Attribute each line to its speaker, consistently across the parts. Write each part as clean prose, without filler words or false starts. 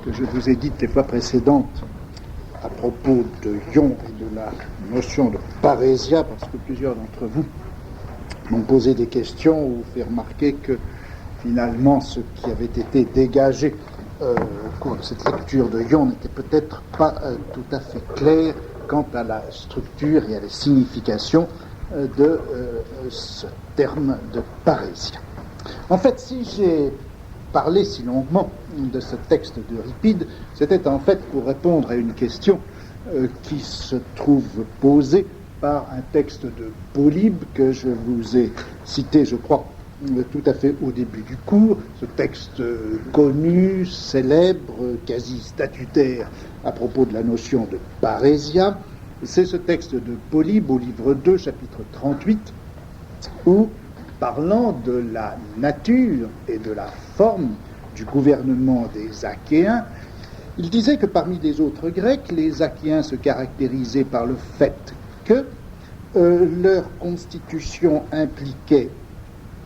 Speaker 1: que je vous ai dites les fois précédentes à propos de ion et de la notion de parésia, parce que plusieurs d'entre vous m'ont posé des questions ou fait remarquer que finalement ce qui avait été dégagé au cours de cette lecture de ion n'était peut-être pas tout à fait clair quant à la structure et à la signification de ce terme de parésia. En fait, si j'ai parlé si longuement de ce texte d'Euripide, c'était en fait pour répondre à une question qui se trouve posée par un texte de Polybe que je vous ai cité, je crois, tout à fait au début du cours, ce texte connu, célèbre, quasi statutaire à propos de la notion de parésia. C'est ce texte de Polybe au livre 2, chapitre 38, où, parlant de la nature et de la forme du gouvernement des Achéens, il disait que parmi les autres Grecs, les Achéens se caractérisaient par le fait que leur constitution impliquait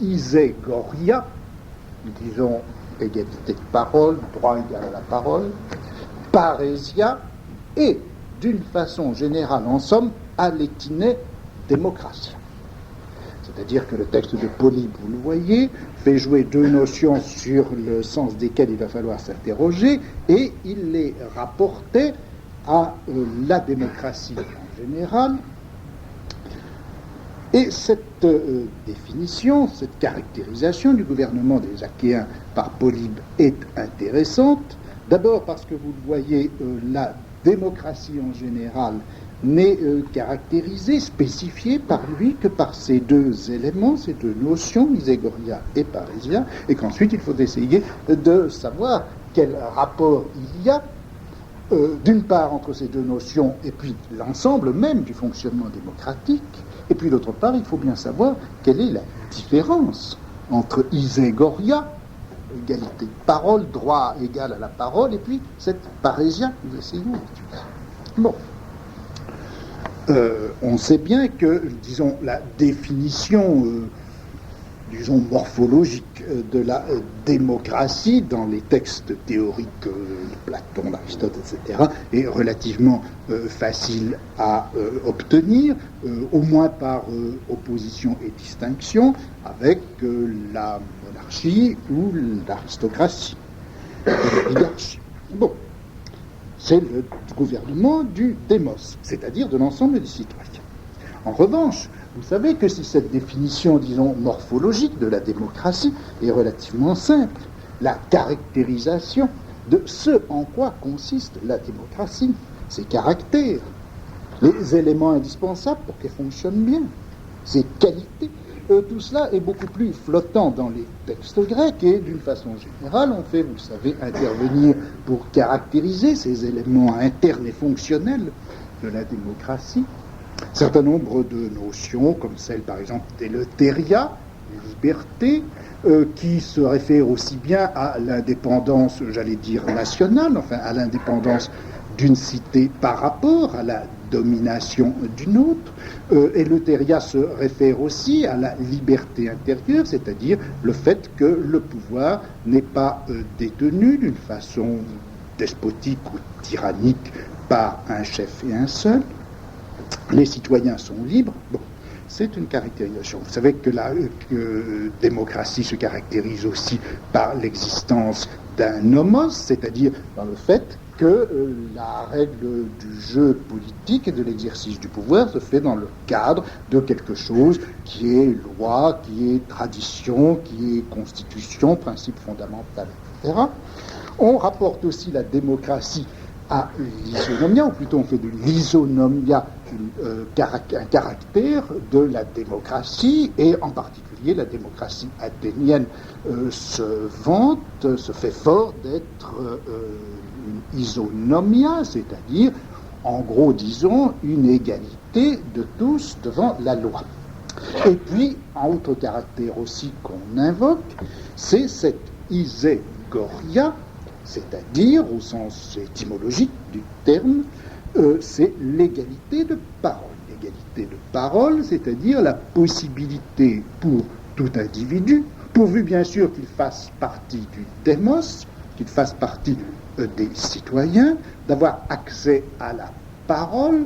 Speaker 1: iségoria, disons égalité de parole, droit égal à la parole, parésia et, d'une façon générale, en somme, alétinée démocratie. C'est-à-dire que le texte de Polybe, vous le voyez, fait jouer deux notions sur le sens desquelles il va falloir s'interroger, et il les rapportait à la démocratie en général. Et cette définition, cette caractérisation du gouvernement des Achéens par Polybe est intéressante. D'abord parce que vous le voyez, la démocratie en général n'est caractérisée, spécifiée par lui que par ces deux éléments, ces deux notions, iségoria et parésia, et qu'ensuite il faut essayer de savoir quel rapport il y a, d'une part entre ces deux notions et puis l'ensemble même du fonctionnement démocratique, et puis d'autre part il faut bien savoir quelle est la différence entre iségoria, égalité de parole, droit égal à la parole, et puis cette parésia que nous essayons d'étudier. Bon. On sait bien que, disons, la définition, disons, morphologique de la démocratie dans les textes théoriques de Platon, d'Aristote, etc., est relativement facile à obtenir, au moins par opposition et distinction avec la monarchie ou l'aristocratie, l'oligarchie. Bon. C'est le gouvernement du démos, c'est-à-dire de l'ensemble des citoyens. En revanche, vous savez que si cette définition, disons, morphologique de la démocratie est relativement simple, la caractérisation de ce en quoi consiste la démocratie, ses caractères, les éléments indispensables pour qu'elle fonctionne bien, ses qualités, tout cela est beaucoup plus flottant dans les textes grecs et d'une façon générale, on fait, vous le savez, intervenir pour caractériser ces éléments internes et fonctionnels de la démocratie un certain nombre de notions, comme celle par exemple d'Eleutéria, liberté, qui se réfère aussi bien à l'indépendance, j'allais dire nationale, enfin à l'indépendance d'une cité par rapport à la domination d'une autre. Eleutéria se réfère aussi à la liberté intérieure, c'est-à-dire le fait que le pouvoir n'est pas détenu d'une façon despotique ou tyrannique par un chef et un seul. Les citoyens sont libres. Bon, c'est une caractérisation. Vous savez que la démocratie se caractérise aussi par l'existence d'un nomos, c'est-à-dire dans le fait que la règle du jeu politique et de l'exercice du pouvoir se fait dans le cadre de quelque chose qui est loi, qui est tradition, qui est constitution, principe fondamental, etc. On rapporte aussi la démocratie à l'isonomia, ou plutôt on fait de l'isonomia un caractère de la démocratie, et en particulier la démocratie athénienne se vante, se fait fort d'être une isonomia, c'est-à-dire, en gros, disons, une égalité de tous devant la loi. Et puis, un autre caractère aussi qu'on invoque, c'est cette iségoria, c'est-à-dire, au sens étymologique du terme, c'est l'égalité de parole. L'égalité de parole, c'est-à-dire la possibilité pour tout individu, pourvu bien sûr qu'il fasse partie du démos, qu'ils fassent partie des citoyens, d'avoir accès à la parole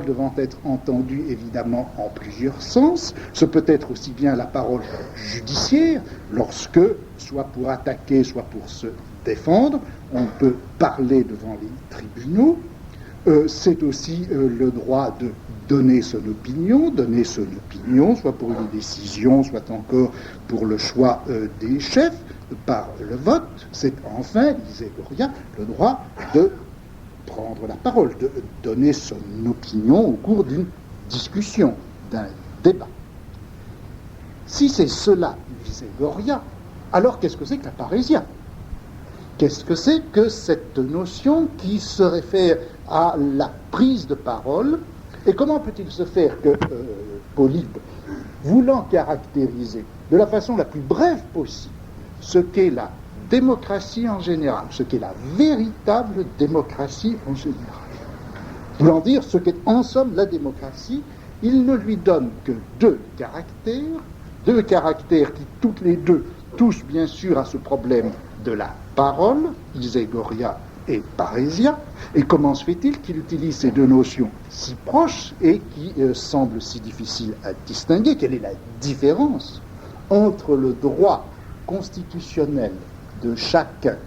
Speaker 1: devant être entendue évidemment en plusieurs sens. Ce peut être aussi bien la parole judiciaire, lorsque, soit pour attaquer, soit pour se défendre, on peut parler devant les tribunaux. C'est aussi le droit de donner son opinion, soit pour une décision, soit encore pour le choix des chefs, par le vote. C'est enfin, disait Goria, le droit de prendre la parole, de donner son opinion au cours d'une discussion, d'un débat. Si c'est cela, disait Goria, alors qu'est-ce que c'est que la parésia? Qu'est-ce que c'est que cette notion qui se réfère à la prise de parole? Et comment peut-il se faire que Polybe, voulant caractériser de la façon la plus brève possible ce qu'est la démocratie en général, ce qu'est la véritable démocratie en général, voulant dire ce qu'est en somme la démocratie, il ne lui donne que deux caractères qui toutes les deux touchent bien sûr à ce problème de la parole, iségoria et parésia. Et comment se fait-il qu'il utilise ces deux notions si proches et qui semblent si difficiles à distinguer? Quelle est la différence entre le droit constitutionnel de chacun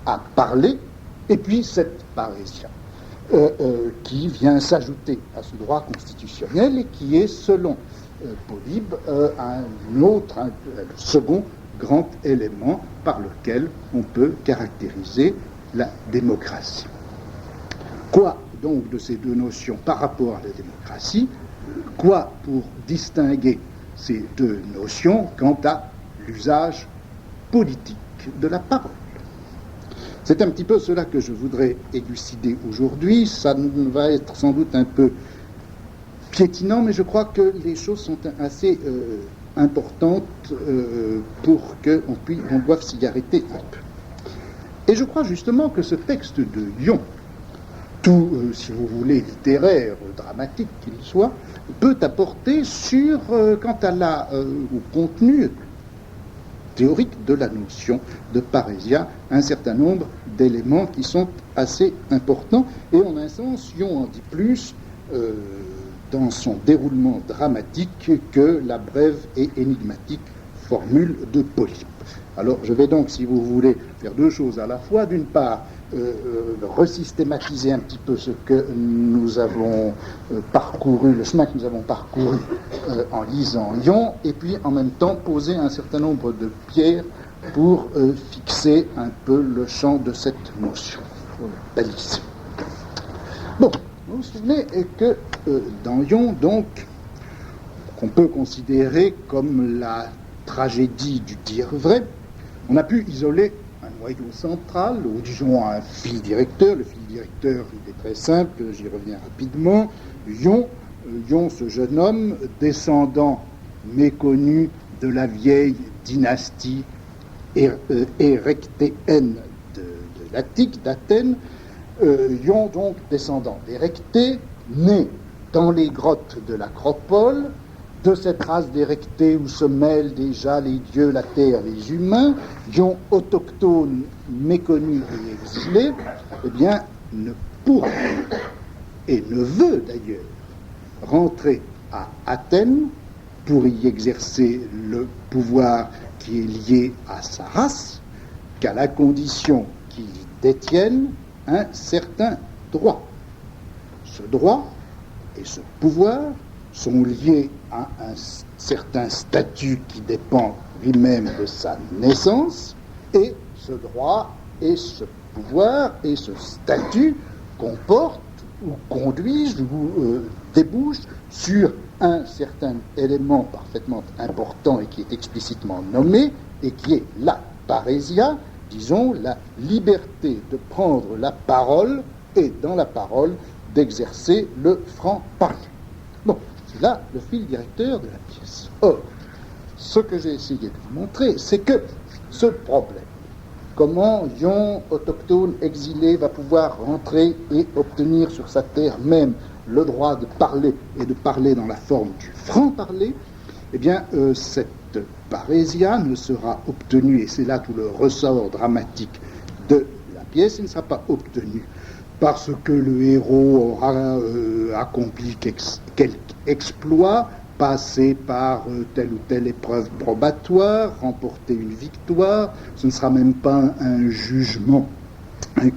Speaker 1: à parler et puis cette parésia qui vient s'ajouter à ce droit constitutionnel et qui est, selon Polybe, un second grand élément par lequel on peut caractériser la démocratie. Quoi donc de ces deux notions par rapport à la démocratie? Quoi pour distinguer ces deux notions quant à l'usage politique de la parole? C'est un petit peu cela que je voudrais élucider aujourd'hui. Ça va être sans doute un peu piétinant, mais je crois que les choses sont assez importantes pour qu'on doive s'y arrêter un peu. Et je crois justement que ce texte de Yon, tout, si vous voulez, littéraire, dramatique qu'il soit, peut apporter sur, quant à au contenu théorique de la notion de parésia, un certain nombre d'éléments qui sont assez importants. Et en un sens, Yon en dit plus dans son déroulement dramatique que la brève et énigmatique formule de Polybe. Alors, je vais donc, si vous voulez, faire deux choses à la fois. D'une part, resystématiser un petit peu ce que nous avons parcouru, le chemin que nous avons parcouru en lisant Yon, et puis en même temps poser un certain nombre de pierres pour fixer un peu le champ de cette notion, baliser. Bon, vous vous souvenez que dans Yon, donc, qu'on peut considérer comme la tragédie du dire vrai, on a pu isoler un noyau central, ou disons un fil directeur. Le fil directeur, il est très simple, j'y reviens rapidement. Yon, ce jeune homme, descendant méconnu de la vieille dynastie érectéenne de l'Attique, d'Athènes, Yon, donc, descendant d'Érectée, né dans les grottes de l'Acropole, de cette race d'Érectée où se mêlent déjà les dieux, la terre, les humains, Yon autochtone, méconnu et exilé, eh bien, ne pourra et ne veut d'ailleurs rentrer à Athènes pour y exercer le pouvoir qui est lié à sa race, qu'à la condition qu'il y détienne un certain droit. Ce droit et ce pouvoir sont liés à un certain statut qui dépend lui-même de sa naissance, et ce droit et ce pouvoir et ce statut comportent ou conduisent ou débouchent sur un certain élément parfaitement important et qui est explicitement nommé, et qui est la parésia, disons la liberté de prendre la parole et dans la parole d'exercer le franc-parler. Bon, c'est là le fil directeur de la pièce. Or, ce que j'ai essayé de vous montrer, c'est que ce problème, comment Yon, autochtone, exilé, va pouvoir rentrer et obtenir sur sa terre même le droit de parler, et de parler dans la forme du franc-parler, eh bien, cette parésia ne sera obtenue, et c'est là tout le ressort dramatique de la pièce, il ne sera pas obtenu parce que le héros aura accompli quelque exploit, passé par telle ou telle épreuve probatoire, remporté une victoire. Ce ne sera même pas un jugement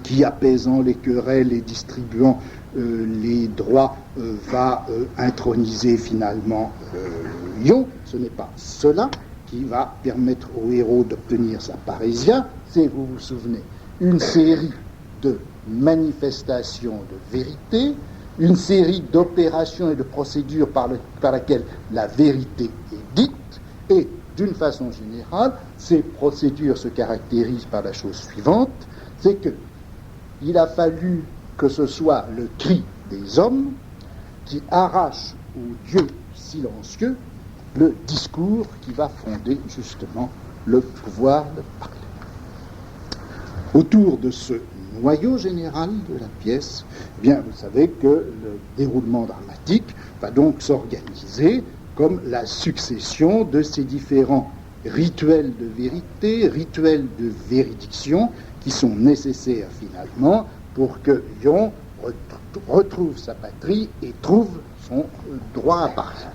Speaker 1: qui, apaisant les querelles et distribuant les droits, va introniser finalement Ion. Ce n'est pas cela qui va permettre au héros d'obtenir sa parésia. C'est, vous vous souvenez, une série de manifestations de vérité, une série d'opérations et de procédures par laquelle la vérité est dite, et d'une façon générale, ces procédures se caractérisent par la chose suivante, c'est qu'il a fallu que ce soit le cri des hommes qui arrache au Dieu silencieux le discours qui va fonder justement le pouvoir de parler. Autour de ce noyau général de la pièce, eh bien, vous savez que le déroulement dramatique va donc s'organiser comme la succession de ces différents rituels de vérité, rituels de véridiction, qui sont nécessaires finalement pour que Ion retrouve sa patrie et trouve son droit à parler.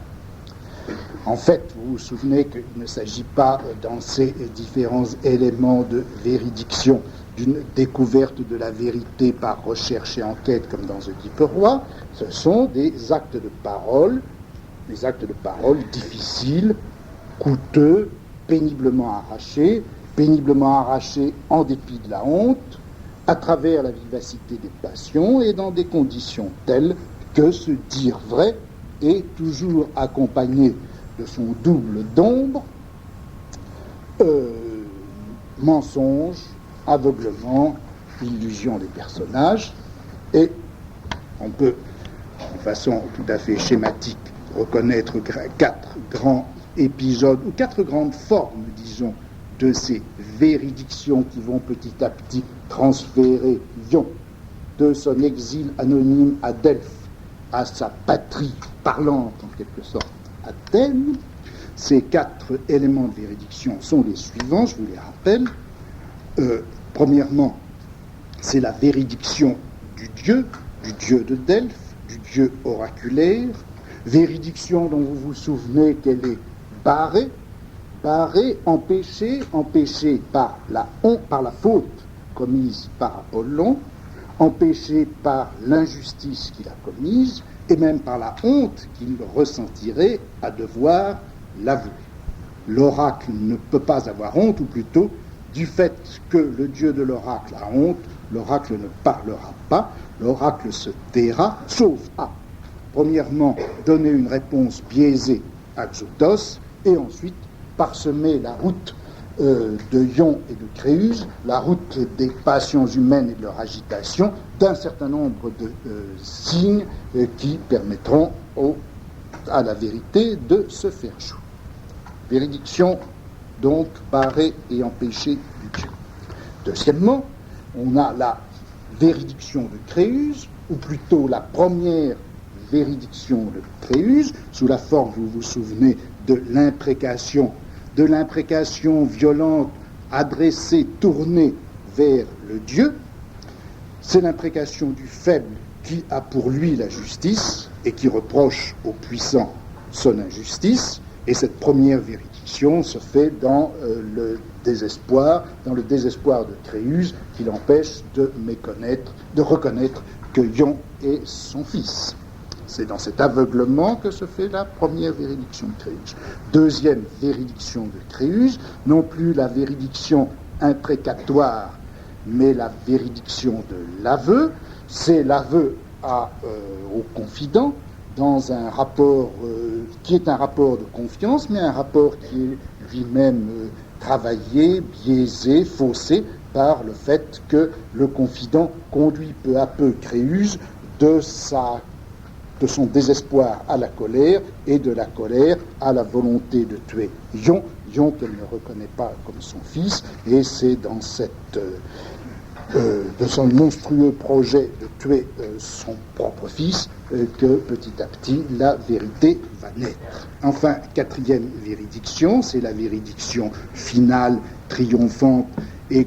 Speaker 1: En fait, vous vous souvenez qu'il ne s'agit pas, dans ces différents éléments de véridiction, d'une découverte de la vérité par recherche et enquête comme dans Oedipe Roi. Ce sont des actes de parole difficiles, coûteux, péniblement arrachés en dépit de la honte, à travers la vivacité des passions et dans des conditions telles que se dire vrai est toujours accompagné de son double d'ombre, mensonge, aveuglement, illusion des personnages, et on peut, de façon tout à fait schématique, reconnaître 4 grands épisodes, ou 4 grandes formes, disons, de ces véridictions qui vont petit à petit transférer Ion de son exil anonyme à Delphes à sa patrie parlante, en quelque sorte, Athènes. Ces 4 éléments de véridiction sont les suivants, je vous les rappelle. Premièrement, c'est la véridiction du dieu de Delphes, du dieu oraculaire, véridiction dont vous vous souvenez qu'elle est barrée, empêchée par la faute commise par Apollon, empêchée par l'injustice qu'il a commise, et même par la honte qu'il ressentirait à devoir l'avouer. L'oracle ne peut pas avoir honte, ou plutôt, du fait que le dieu de l'oracle a honte, l'oracle ne parlera pas, l'oracle se taira, sauf à, premièrement, donner une réponse biaisée à Xotos, et ensuite parsemer la route de Ion et de Créuse, la route des passions humaines et de leur agitation, d'un certain nombre de signes qui permettront à la vérité de se faire jour. Véridiction, donc, barrée et empêchée du Dieu. Deuxièmement, on a la véridiction de Créuse, ou plutôt la première véridiction de Créuse, sous la forme, vous vous souvenez, de l'imprécation violente, adressée, tournée vers le Dieu. C'est l'imprécation du faible qui a pour lui la justice et qui reproche au puissant son injustice. Et cette première véridiction se fait dans le désespoir de Créuse, qui l'empêche de reconnaître que Ion est son fils. C'est dans cet aveuglement que se fait la première véridiction de Créuse. Deuxième véridiction de Créuse, non plus la véridiction imprécatoire, mais la véridiction de l'aveu. C'est l'aveu au confident, dans un rapport qui est un rapport de confiance, mais un rapport qui est lui-même travaillé, biaisé, faussé par le fait que le confident conduit peu à peu Créuse de son désespoir à la colère, et de la colère à la volonté de tuer Ion qu'elle ne reconnaît pas comme son fils, et c'est dans de son monstrueux projet de tuer son propre fils que petit à petit la vérité va naître. Enfin, quatrième véridiction, c'est la véridiction finale, triomphante et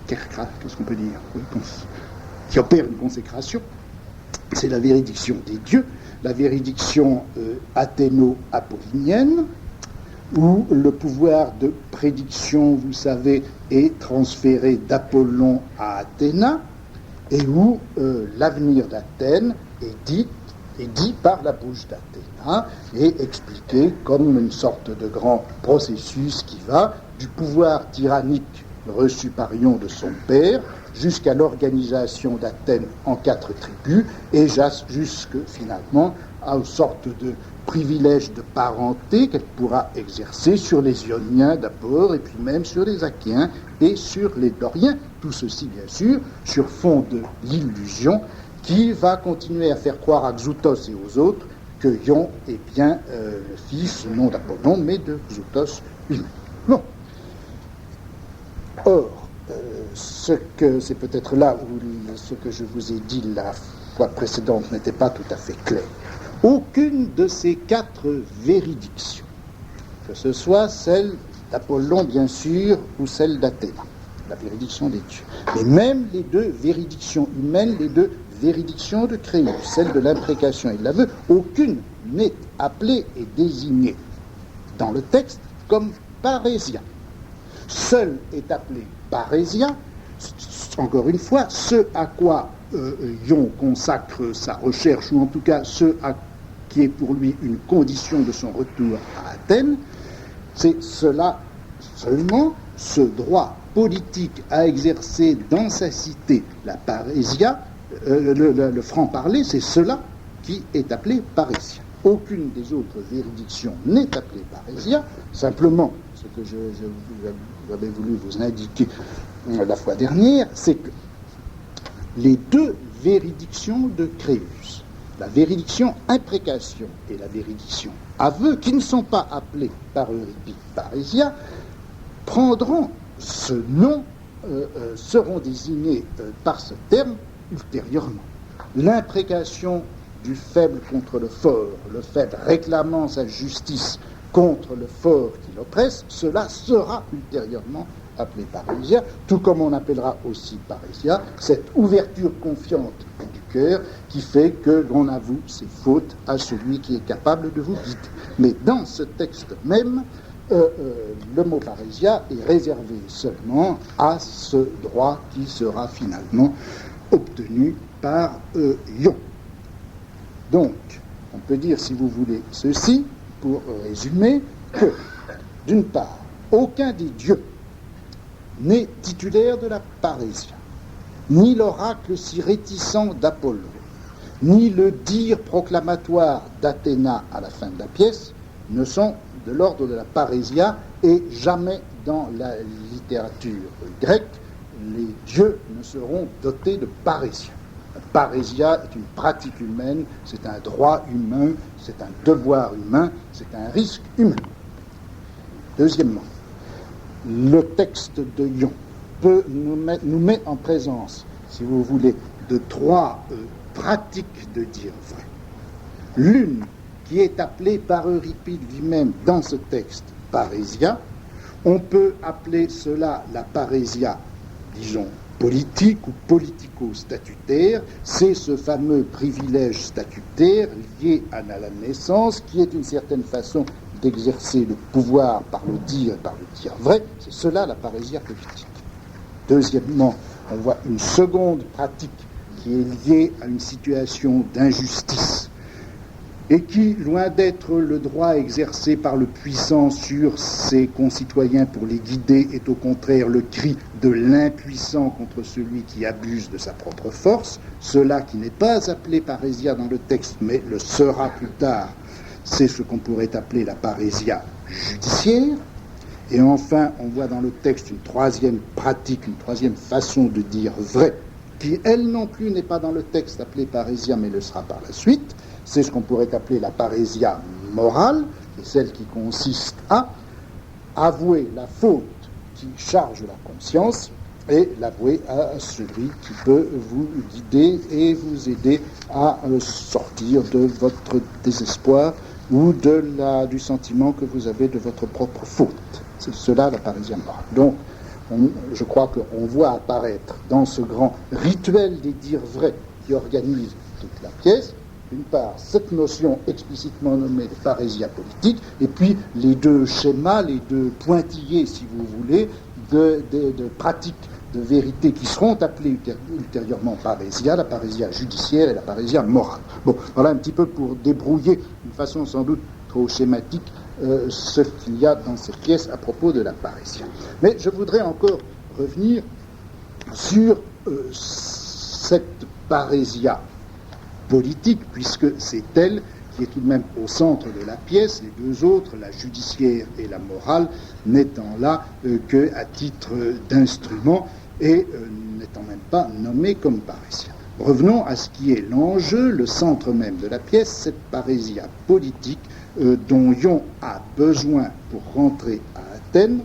Speaker 1: qu'est-ce qu'on peut dire, oui, qui opère une consécration. C'est la véridiction des dieux, la véridiction athéno-apollinienne, où le pouvoir de prédiction, vous savez, est transféré d'Apollon à Athéna, et où l'avenir d'Athènes est dit par la bouche d'Athéna et expliqué comme une sorte de grand processus qui va du pouvoir tyrannique reçu par Ion de son père jusqu'à l'organisation d'Athènes en 4 tribus et jusque finalement à une sorte de privilège de parenté qu'elle pourra exercer sur les Ioniens d'abord et puis même sur les Achéens et sur les Doriens. Tout ceci, bien sûr, sur fond de l'illusion qui va continuer à faire croire à Xouthos et aux autres que Ion est bien le fils, non d'Apollon, mais de Xouthos lui-même. Bon. Or, c'est peut-être là où ce que je vous ai dit la fois précédente n'était pas tout à fait clair. Aucune de ces 4 véridictions, que ce soit celle d'Apollon, bien sûr, ou celle d'Athéna, la véridiction des dieux, mais même les 2 véridictions humaines, les 2 véridictions de Créus, celle de l'imprécation et de l'aveu, aucune n'est appelée et désignée dans le texte comme parésia. Seul est appelé parésia, encore une fois, ce à quoi Ion consacre sa recherche, ou en tout cas qui est pour lui une condition de son retour à Athènes, c'est cela seulement, ce droit politique à exercer dans sa cité la parésia, le franc-parler, c'est cela qui est appelé parésia. Aucune des autres véridictions n'est appelée parésia, simplement, ce que j'avais voulu vous indiquer la fois dernière, c'est que les 2 véridictions de Créus, la véridiction imprécation et la véridiction aveu, qui ne sont pas appelées par Euripide parésia, prendront ce nom, seront désignées par ce terme ultérieurement. L'imprécation du faible contre le faible réclamant sa justice contre le fort qui l'oppresse, cela sera ultérieurement appelé parésia, tout comme on appellera aussi parésia cette ouverture confiante du cœur qui fait que l'on avoue ses fautes à celui qui est capable de vous guider. Mais dans ce texte même, le mot parésia est réservé seulement à ce droit qui sera finalement obtenu par Ion. Donc, on peut dire, si vous voulez, ceci, pour résumer, que, d'une part, aucun des dieux n'est titulaire de la parésia, ni l'oracle si réticent d'Apollon, ni le dire proclamatoire d'Athéna à la fin de la pièce ne sont de l'ordre de la parésia, et jamais dans la littérature grecque, les dieux ne seront dotés de parésia. La parésia est une pratique humaine, c'est un droit humain, c'est un devoir humain, c'est un risque humain. Deuxièmement, le texte de Ion nous met en présence, si vous voulez, de 3 pratiques de dire vrai. L'une qui est appelée par Euripide lui-même dans ce texte parésia, on peut appeler cela la parésia, disons, politique ou politico-statutaire, c'est ce fameux privilège statutaire lié à la naissance qui est une certaine façon d'exercer le pouvoir par le dire vrai, c'est cela la parésia politique. Deuxièmement, on voit une seconde pratique qui est liée à une situation d'injustice et qui, loin d'être le droit exercé par le puissant sur ses concitoyens pour les guider, est au contraire le cri de l'impuissant contre celui qui abuse de sa propre force. Cela qui n'est pas appelé parésia dans le texte, mais le sera plus tard, c'est ce qu'on pourrait appeler la parésia judiciaire. Et enfin, on voit dans le texte une troisième pratique, une troisième façon de dire vrai, qui elle non plus n'est pas dans le texte appelée parésia, mais le sera par la suite. C'est ce qu'on pourrait appeler la parésia morale, et celle qui consiste à avouer la faute qui charge la conscience et l'avouer à celui qui peut vous guider et vous aider à sortir de votre désespoir ou du sentiment que vous avez de votre propre faute. C'est cela la parésia morale. Donc, je crois qu'on voit apparaître dans ce grand rituel des dires vrais qui organise toute la pièce, d'une part, cette notion explicitement nommée de parésia politique, et puis les deux schémas, les deux pointillés, si vous voulez, de pratiques de vérité qui seront appelées ultérieurement parésia, la parésia judiciaire et la parésia morale. Bon, voilà un petit peu pour débrouiller, d'une façon sans doute trop schématique, ce qu'il y a dans cette pièce à propos de la parésia. Mais je voudrais encore revenir sur cette parésia politique, puisque c'est elle qui est tout de même au centre de la pièce, les deux autres, la judiciaire et la morale, n'étant là qu'à titre d'instrument et n'étant même pas nommées comme parésia. Revenons à ce qui est l'enjeu, le centre même de la pièce, cette parésia politique dont Ion a besoin pour rentrer à Athènes.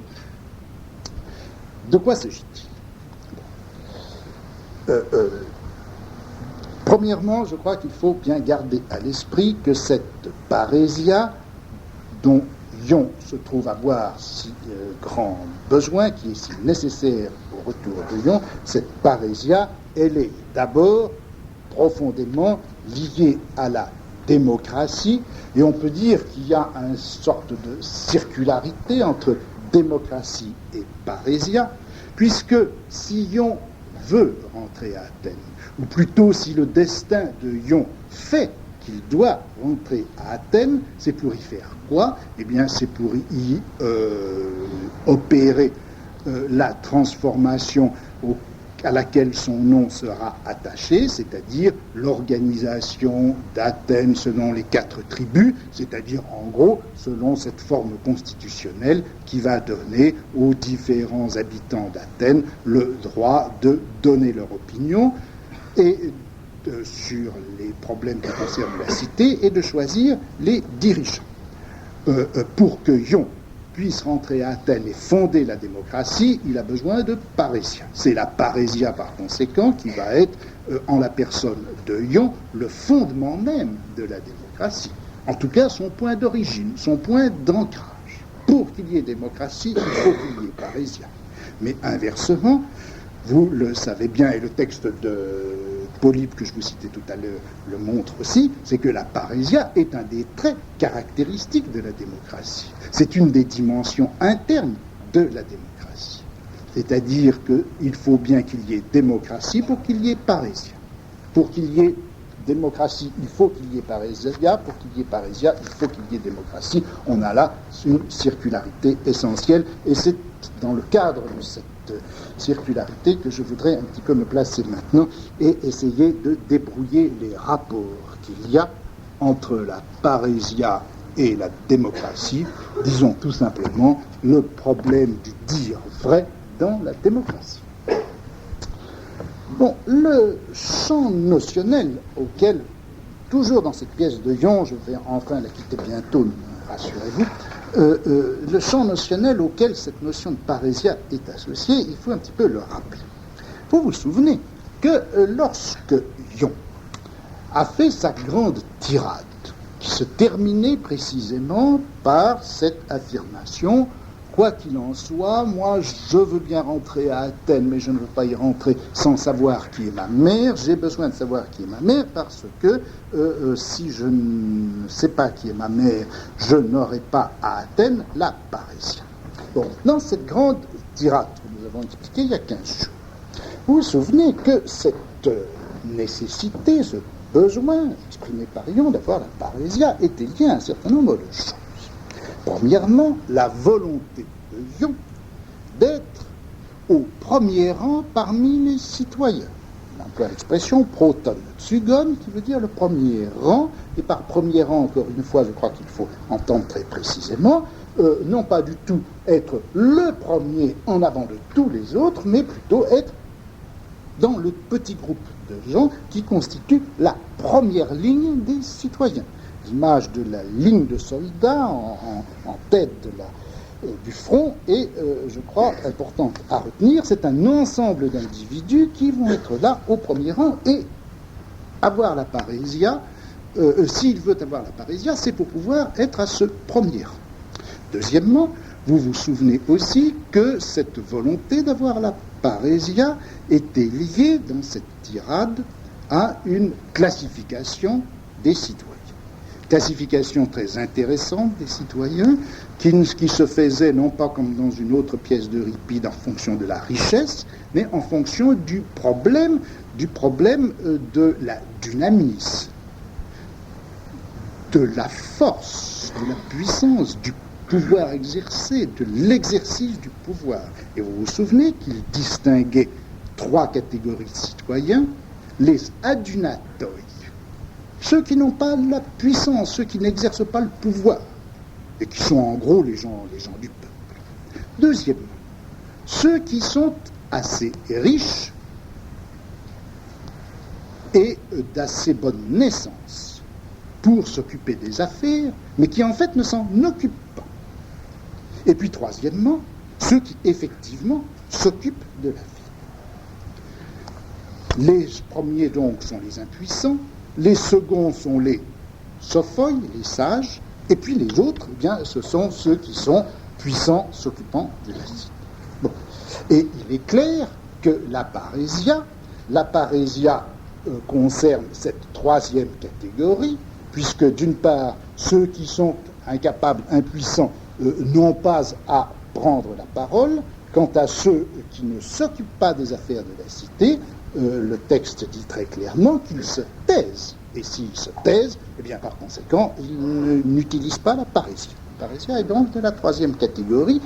Speaker 1: De quoi s'agit-il ? Premièrement, je crois qu'il faut bien garder à l'esprit que cette parésia, dont Ion se trouve avoir si grand besoin, qui est si nécessaire au retour de Ion, cette parésia, elle est d'abord profondément liée à la démocratie, et on peut dire qu'il y a une sorte de circularité entre démocratie et parésia, puisque si Ion veut rentrer à Athènes, ou plutôt si le destin de Ion fait qu'il doit rentrer à Athènes, c'est pour y faire quoi ? Eh bien, c'est pour y opérer la transformation à laquelle son nom sera attaché, c'est-à-dire l'organisation d'Athènes selon les 4 tribus, c'est-à-dire en gros selon cette forme constitutionnelle qui va donner aux différents habitants d'Athènes le droit de donner leur opinion et sur les problèmes qui concernent la cité et de choisir les dirigeants. Pour que Ion puisse rentrer à Athènes et fonder la démocratie, il a besoin de parésia. C'est la parésia, par conséquent, qui va être, en la personne de Ion, le fondement même de la démocratie. En tout cas, son point d'origine, son point d'ancrage. Pour qu'il y ait démocratie, il faut qu'il y ait parésia. Mais inversement, vous le savez bien, et le texte de Polybe que je vous citais tout à l'heure le montre aussi, c'est que la parésia est un des traits caractéristiques de la démocratie. C'est une des dimensions internes de la démocratie. C'est-à-dire qu'il faut bien qu'il y ait démocratie pour qu'il y ait parésia. Pour qu'il y ait démocratie, il faut qu'il y ait parésia. Pour qu'il y ait parésia, il faut qu'il y ait démocratie. On a là une circularité essentielle, et c'est dans le cadre de cette circularité que je voudrais un petit peu me placer maintenant et essayer de débrouiller les rapports qu'il y a entre la parésia et la démocratie, disons tout simplement le problème du dire vrai dans la démocratie. Bon, le champ notionnel auquel, toujours dans cette pièce de Ion, je vais enfin la quitter bientôt, rassurez-vous, le champ notionnel auquel cette notion de parésia est associée, il faut un petit peu le rappeler. Vous vous souvenez que lorsque Ion a fait sa grande tirade, qui se terminait précisément par cette affirmation: quoi qu'il en soit, moi je veux bien rentrer à Athènes, mais je ne veux pas y rentrer sans savoir qui est ma mère. J'ai besoin de savoir qui est ma mère parce que si je ne sais pas qui est ma mère, je n'aurai pas à Athènes la parésia. Bon, dans cette grande tirade que nous avons expliquée il y a 15 jours, vous vous souvenez que cette nécessité, ce besoin exprimé par Ion d'avoir la parésia était lié à un certain nombre de choses. Premièrement, la volonté de Ion d'être au premier rang parmi les citoyens. On emploie l'expression proton tsugon, qui veut dire le premier rang, et par premier rang, encore une fois, je crois qu'il faut entendre très précisément, non pas du tout être le premier en avant de tous les autres, mais plutôt être dans le petit groupe de gens qui constituent la première ligne des citoyens. L'image de la ligne de soldats en tête du front est, je crois, importante à retenir. C'est un ensemble d'individus qui vont être là au premier rang et avoir la parésia. S'il veut avoir la parésia, c'est pour pouvoir être à ce premier rang. Deuxièmement, Vous vous souvenez aussi que cette volonté d'avoir la parésia était liée dans cette tirade à une classification des citoyens. Classification très intéressante des citoyens qui se faisait non pas comme dans une autre pièce d'Euripide en fonction de la richesse, mais en fonction du problème de la dynamis, de la force, de la puissance, du pouvoir exercé, de l'exercice du pouvoir. Et vous vous souvenez qu'il distinguait trois catégories de citoyens: les adunatoi, ceux qui n'ont pas la puissance, ceux qui n'exercent pas le pouvoir, et qui sont en gros les gens du peuple. Deuxièmement, ceux qui sont assez riches et d'assez bonne naissance pour s'occuper des affaires, mais qui en fait ne s'en occupent pas. Et puis troisièmement, ceux qui effectivement s'occupent de la vie. Les premiers donc sont les impuissants, les seconds sont les sophoi, les sages, et puis les autres, eh bien, ce sont ceux qui sont puissants s'occupant de la vie. Bon. Et il est clair que la parésia concerne cette troisième catégorie, puisque d'une part, ceux qui sont incapables, impuissants, n'ont pas à prendre la parole. Quant à ceux qui ne s'occupent pas des affaires de la cité, le texte dit très clairement qu'ils se taisent. Et s'ils se taisent, eh bien par conséquent, ils n'utilisent pas la parésia. La parésia est donc de la troisième catégorie.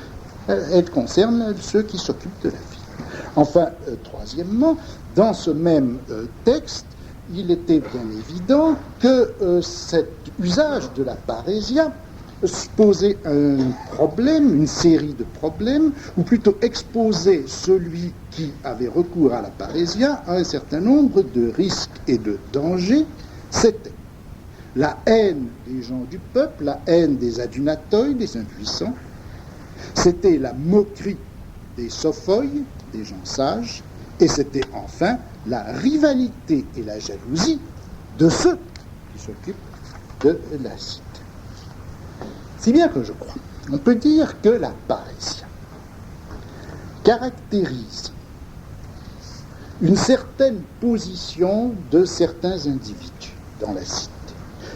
Speaker 1: Elle concerne ceux qui s'occupent de la vie. Enfin, troisièmement, dans ce même texte, il était bien évident que cet usage de la parésia posait un problème, une série de problèmes, ou plutôt exposait celui qui avait recours à la parésia à un certain nombre de risques et de dangers. C'était la haine des gens du peuple, la haine des adunatoi, des impuissants. C'était la moquerie des sophoi, des gens sages. Et c'était enfin la rivalité et la jalousie de ceux qui s'occupent de la cité. Si bien que je crois, on peut dire que la parésia caractérise une certaine position de certains individus dans la cité.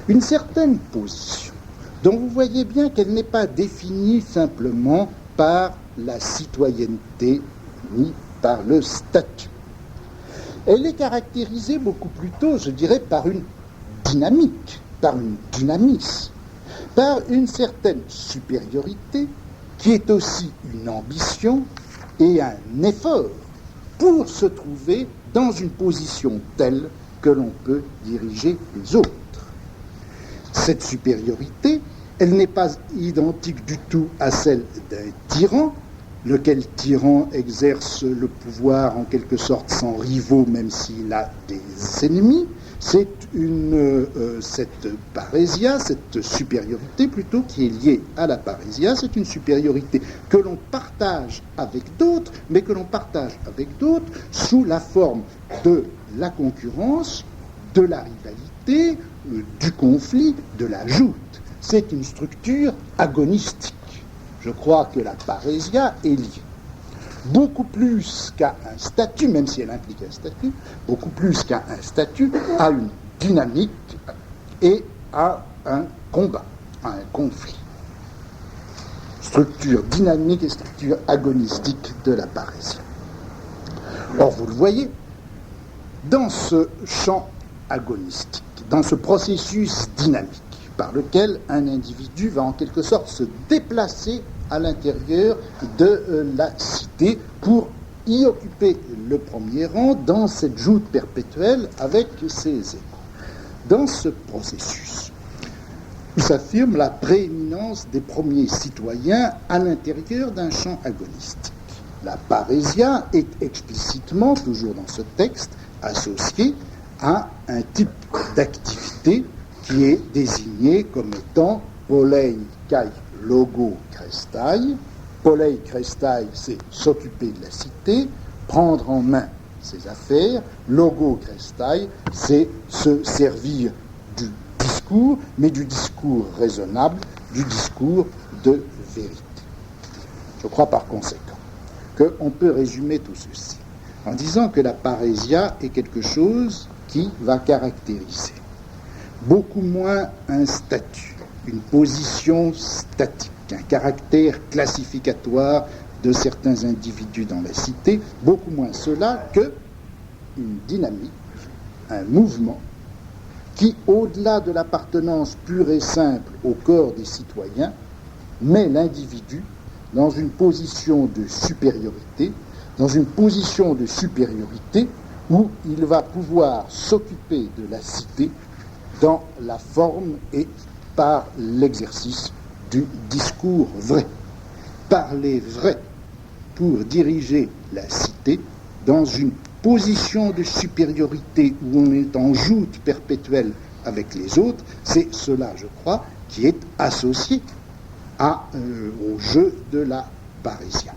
Speaker 1: Une certaine position dont vous voyez bien qu'elle n'est pas définie simplement par la citoyenneté ni par le statut. Elle est caractérisée beaucoup plutôt, je dirais, par une dynamique, par une dynamis, par une certaine supériorité qui est aussi une ambition et un effort pour se trouver dans une position telle que l'on peut diriger les autres. Cette supériorité, elle n'est pas identique du tout à celle d'un tyran, lequel tyran exerce le pouvoir en quelque sorte sans rivaux, même s'il a des ennemis. C'est cette parésia, cette supériorité plutôt qui est liée à la parésia, c'est une supériorité que l'on partage avec d'autres, mais que l'on partage avec d'autres sous la forme de la concurrence, de la rivalité, du conflit, de la joute. C'est une structure agonistique. Je crois que la parésia est liée, beaucoup plus qu'à un statut, même si elle implique un statut, beaucoup plus qu'à un statut, à une dynamique et à un combat, à un conflit. Structure dynamique et structure agonistique de la parésia. Or, vous le voyez, dans ce champ agonistique, dans ce processus dynamique, par lequel un individu va en quelque sorte se déplacer à l'intérieur de la cité pour y occuper le premier rang dans cette joute perpétuelle avec ses échos. Dans ce processus, il s'affirme la prééminence des premiers citoyens à l'intérieur d'un champ agonistique. La parésia est explicitement, toujours dans ce texte, associée à un type d'activité qui est désigné comme étant polei kai logo krestai. Polei krestai, c'est s'occuper de la cité, prendre en main ses affaires. Logo krestai, c'est se servir du discours, mais du discours raisonnable, du discours de vérité. Je crois par conséquent qu'on peut résumer tout ceci en disant que la parésia est quelque chose qui va caractériser beaucoup moins un statut, une position statique, un caractère classificatoire de certains individus dans la cité, beaucoup moins cela que une dynamique, un mouvement qui, au-delà de l'appartenance pure et simple au corps des citoyens, met l'individu dans une position de supériorité, où il va pouvoir s'occuper de la cité dans la forme et par l'exercice du discours vrai. Parler vrai pour diriger la cité dans une position de supériorité où on est en joute perpétuelle avec les autres, c'est cela, je crois, qui est associé au jeu de la parésia.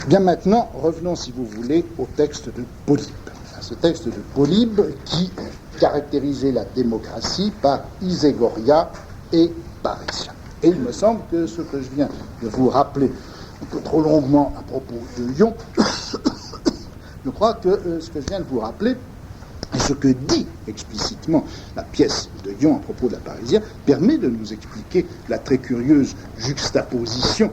Speaker 1: Bien maintenant, revenons, si vous voulez, au texte de Polybe. Ce texte de Polybe qui caractérisait la démocratie par iségoria et parésia. Et il me semble que ce que je viens de vous rappeler un peu trop longuement à propos de Ion, je crois que ce que je viens de vous rappeler, et ce que dit explicitement la pièce de Ion à propos de la parésia, permet de nous expliquer la très curieuse juxtaposition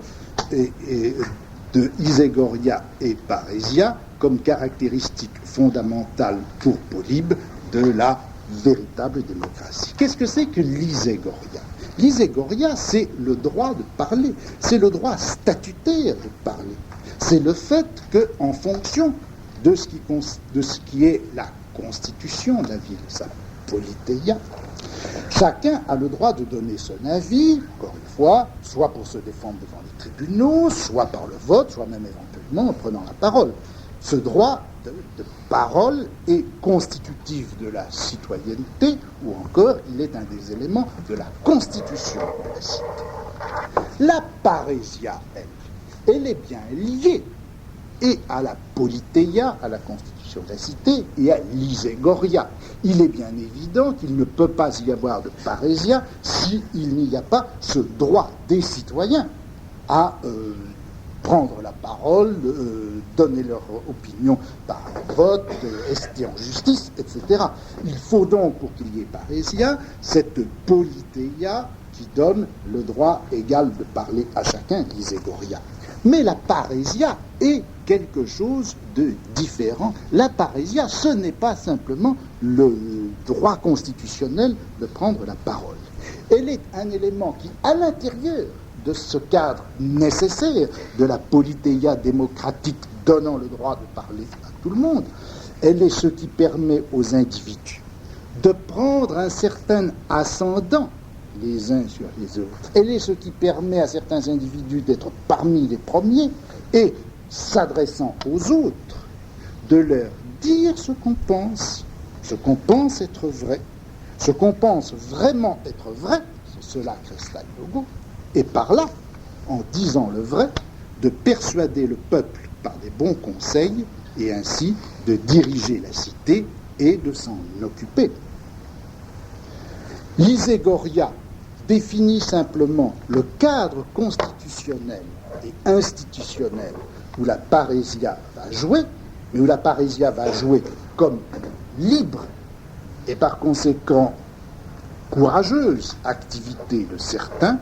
Speaker 1: de iségoria et parésia comme caractéristique fondamentale pour Polybe de la véritable démocratie. Qu'est-ce que c'est que l'iségoria ? L'iségoria, c'est le droit de parler, c'est le droit statutaire de parler. C'est le fait qu'en fonction de ce qui est la constitution de la ville, sa politeia, chacun a le droit de donner son avis, encore une fois, soit pour se défendre devant les tribunaux, soit par le vote, soit même éventuellement en prenant la parole. Ce droit de parole est constitutif de la citoyenneté, ou encore il est un des éléments de la constitution de la cité. La parésia, elle est bien liée et à la politeia, à la constitution de la cité, et à l'iségoria. Il est bien évident qu'il ne peut pas y avoir de parésia s'il n'y a pas ce droit des citoyens à prendre la parole, donner leur opinion par vote, ester en justice, etc. Il faut donc, pour qu'il y ait parésia, cette politeia qui donne le droit égal de parler à chacun, l'iségoria. Mais la parésia est quelque chose de différent. La parésia, ce n'est pas simplement le droit constitutionnel de prendre la parole. Elle est un élément qui, à l'intérieur de ce cadre nécessaire de la politeia démocratique donnant le droit de parler à tout le monde, elle est ce qui permet aux individus de prendre un certain ascendant les uns sur les autres. Elle est ce qui permet à certains individus d'être parmi les premiers et, s'adressant aux autres, de leur dire ce qu'on pense être vrai, ce qu'on pense vraiment être vrai, c'est cela Christa Logo, et par là, en disant le vrai, de persuader le peuple par des bons conseils et ainsi de diriger la cité et de s'en occuper. L'iségoria définit simplement le cadre constitutionnel et institutionnel où la parésia va jouer, mais où la parésia va jouer comme libre et par conséquent courageuse activité de certains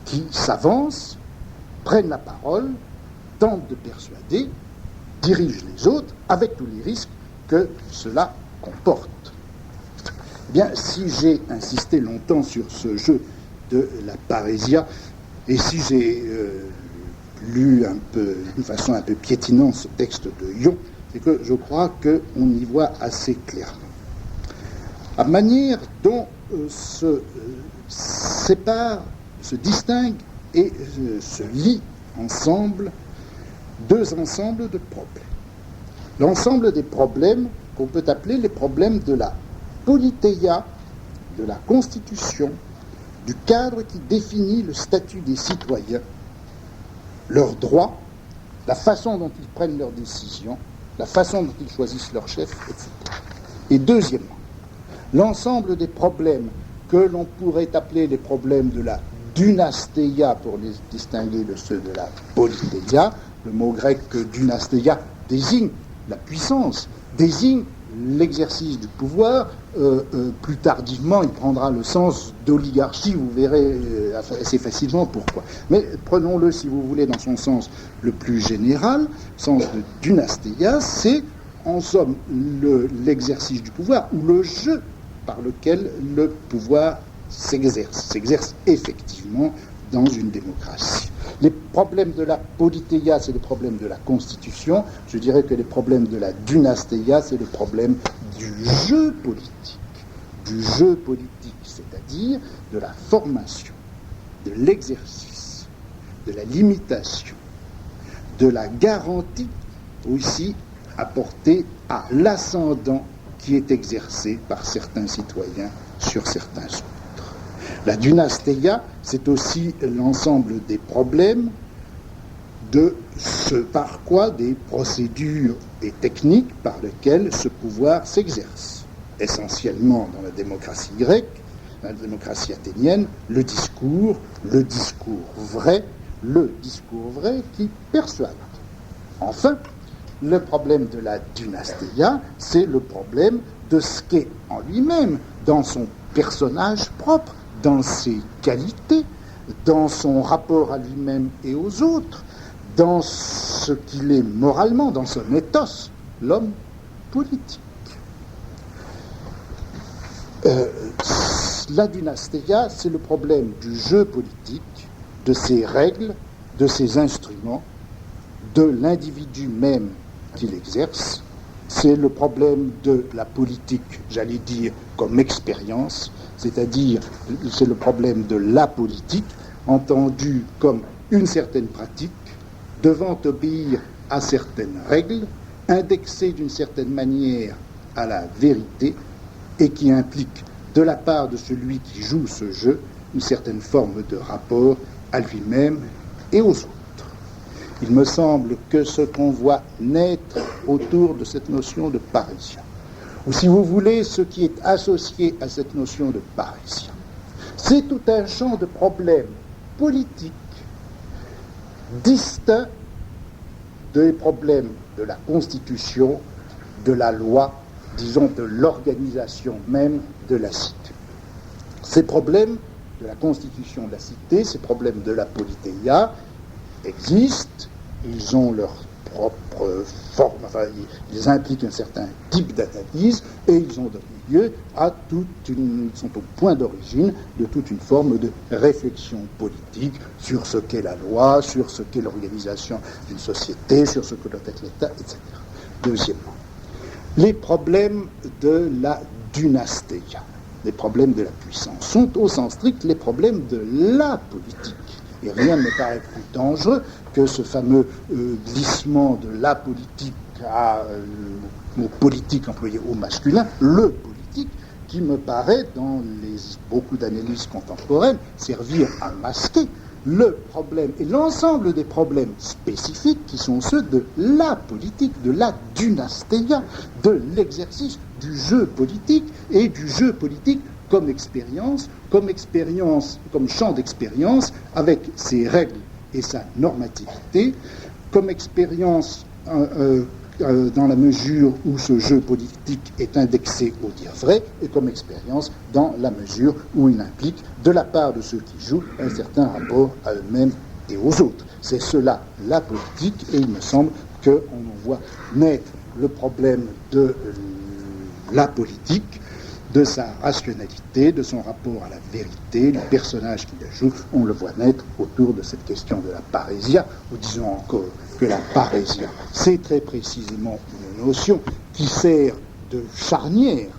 Speaker 1: qui s'avancent, prennent la parole, tentent de persuader, dirigent les autres avec tous les risques que cela comporte. Eh bien, si j'ai insisté longtemps sur ce jeu de la parésia, et si j'ai lu d'une façon un peu piétinante ce texte de Ion, c'est que je crois qu'on y voit assez clairement la manière dont se séparent, se distinguent et se lient ensemble deux ensembles de problèmes. L'ensemble des problèmes qu'on peut appeler les problèmes de la politeia, de la constitution, du cadre qui définit le statut des citoyens, leurs droits, la façon dont ils prennent leurs décisions, la façon dont ils choisissent leur chef, etc. Et deuxièmement, l'ensemble des problèmes que l'on pourrait appeler les problèmes de la dunasteia pour les distinguer de ceux de la politeia. Le mot grec dunasteia désigne la puissance, désigne l'exercice du pouvoir. Plus tardivement, il prendra le sens d'oligarchie, vous verrez assez facilement pourquoi. Mais prenons-le, si vous voulez, dans son sens le plus général. Le sens de dunasteia, c'est en somme l'exercice du pouvoir, ou le jeu par lequel le pouvoir s'exerce effectivement dans une démocratie. Les problèmes de la politeia, c'est le problème de la Constitution. Je dirais que les problèmes de la dunasteia, c'est le problème du jeu politique. Du jeu politique, c'est-à-dire de la formation, de l'exercice, de la limitation, de la garantie aussi apportée à l'ascendant qui est exercé par certains citoyens sur certains autres. La dunasteia, c'est aussi l'ensemble des problèmes de ce par quoi des procédures et techniques par lesquelles ce pouvoir s'exerce. Essentiellement dans la démocratie grecque, dans la démocratie athénienne, le discours vrai qui persuade. Enfin, le problème de la dunasteia, c'est le problème de ce qu'est en lui-même, dans son personnage propre, dans ses qualités, dans son rapport à lui-même et aux autres, dans ce qu'il est moralement, dans son ethos, l'homme politique. La dunasteia, c'est le problème du jeu politique, de ses règles, de ses instruments, de l'individu même qu'il exerce. C'est le problème de la politique, j'allais dire, comme expérience, c'est-à-dire c'est le problème de la politique, entendue comme une certaine pratique, devant obéir à certaines règles, indexée d'une certaine manière à la vérité, et qui implique, de la part de celui qui joue ce jeu, une certaine forme de rapport à lui-même et aux autres. Il me semble que ce qu'on voit naître autour de cette notion de parisien, ou si vous voulez, ce qui est associé à cette notion de parisien, c'est tout un champ de problèmes politiques distincts des problèmes de la Constitution, de la loi, disons de l'organisation même de la cité. Ces problèmes de la Constitution de la cité, ces problèmes de la politeia existent, ils ont leur propre forme, enfin, ils impliquent un certain type d'analyse et ils ont donné lieu à ils sont au point d'origine de toute une forme de réflexion politique sur ce qu'est la loi, sur ce qu'est l'organisation d'une société, sur ce que doit être l'État, etc. Deuxièmement, les problèmes de la dunasteia, les problèmes de la puissance, sont au sens strict les problèmes de la politique. Et rien ne me paraît plus dangereux que ce fameux glissement de la politique au politique employé au masculin, le politique, qui me paraît, dans beaucoup d'analyses contemporaines, servir à masquer le problème et l'ensemble des problèmes spécifiques qui sont ceux de la politique, de la dunasteia, de l'exercice du jeu politique et du jeu politique comme expérience, comme champ d'expérience, avec ses règles et sa normativité, comme expérience dans la mesure où ce jeu politique est indexé au dire vrai, et comme expérience dans la mesure où il implique, de la part de ceux qui jouent, un certain rapport à eux-mêmes et aux autres. C'est cela, la politique, et il me semble qu'on en voit naître le problème de la politique, de sa rationalité, de son rapport à la vérité, le personnage qui la joue, on le voit naître autour de cette question de la parésia, ou disons encore que la parésia, c'est très précisément une notion qui sert de charnière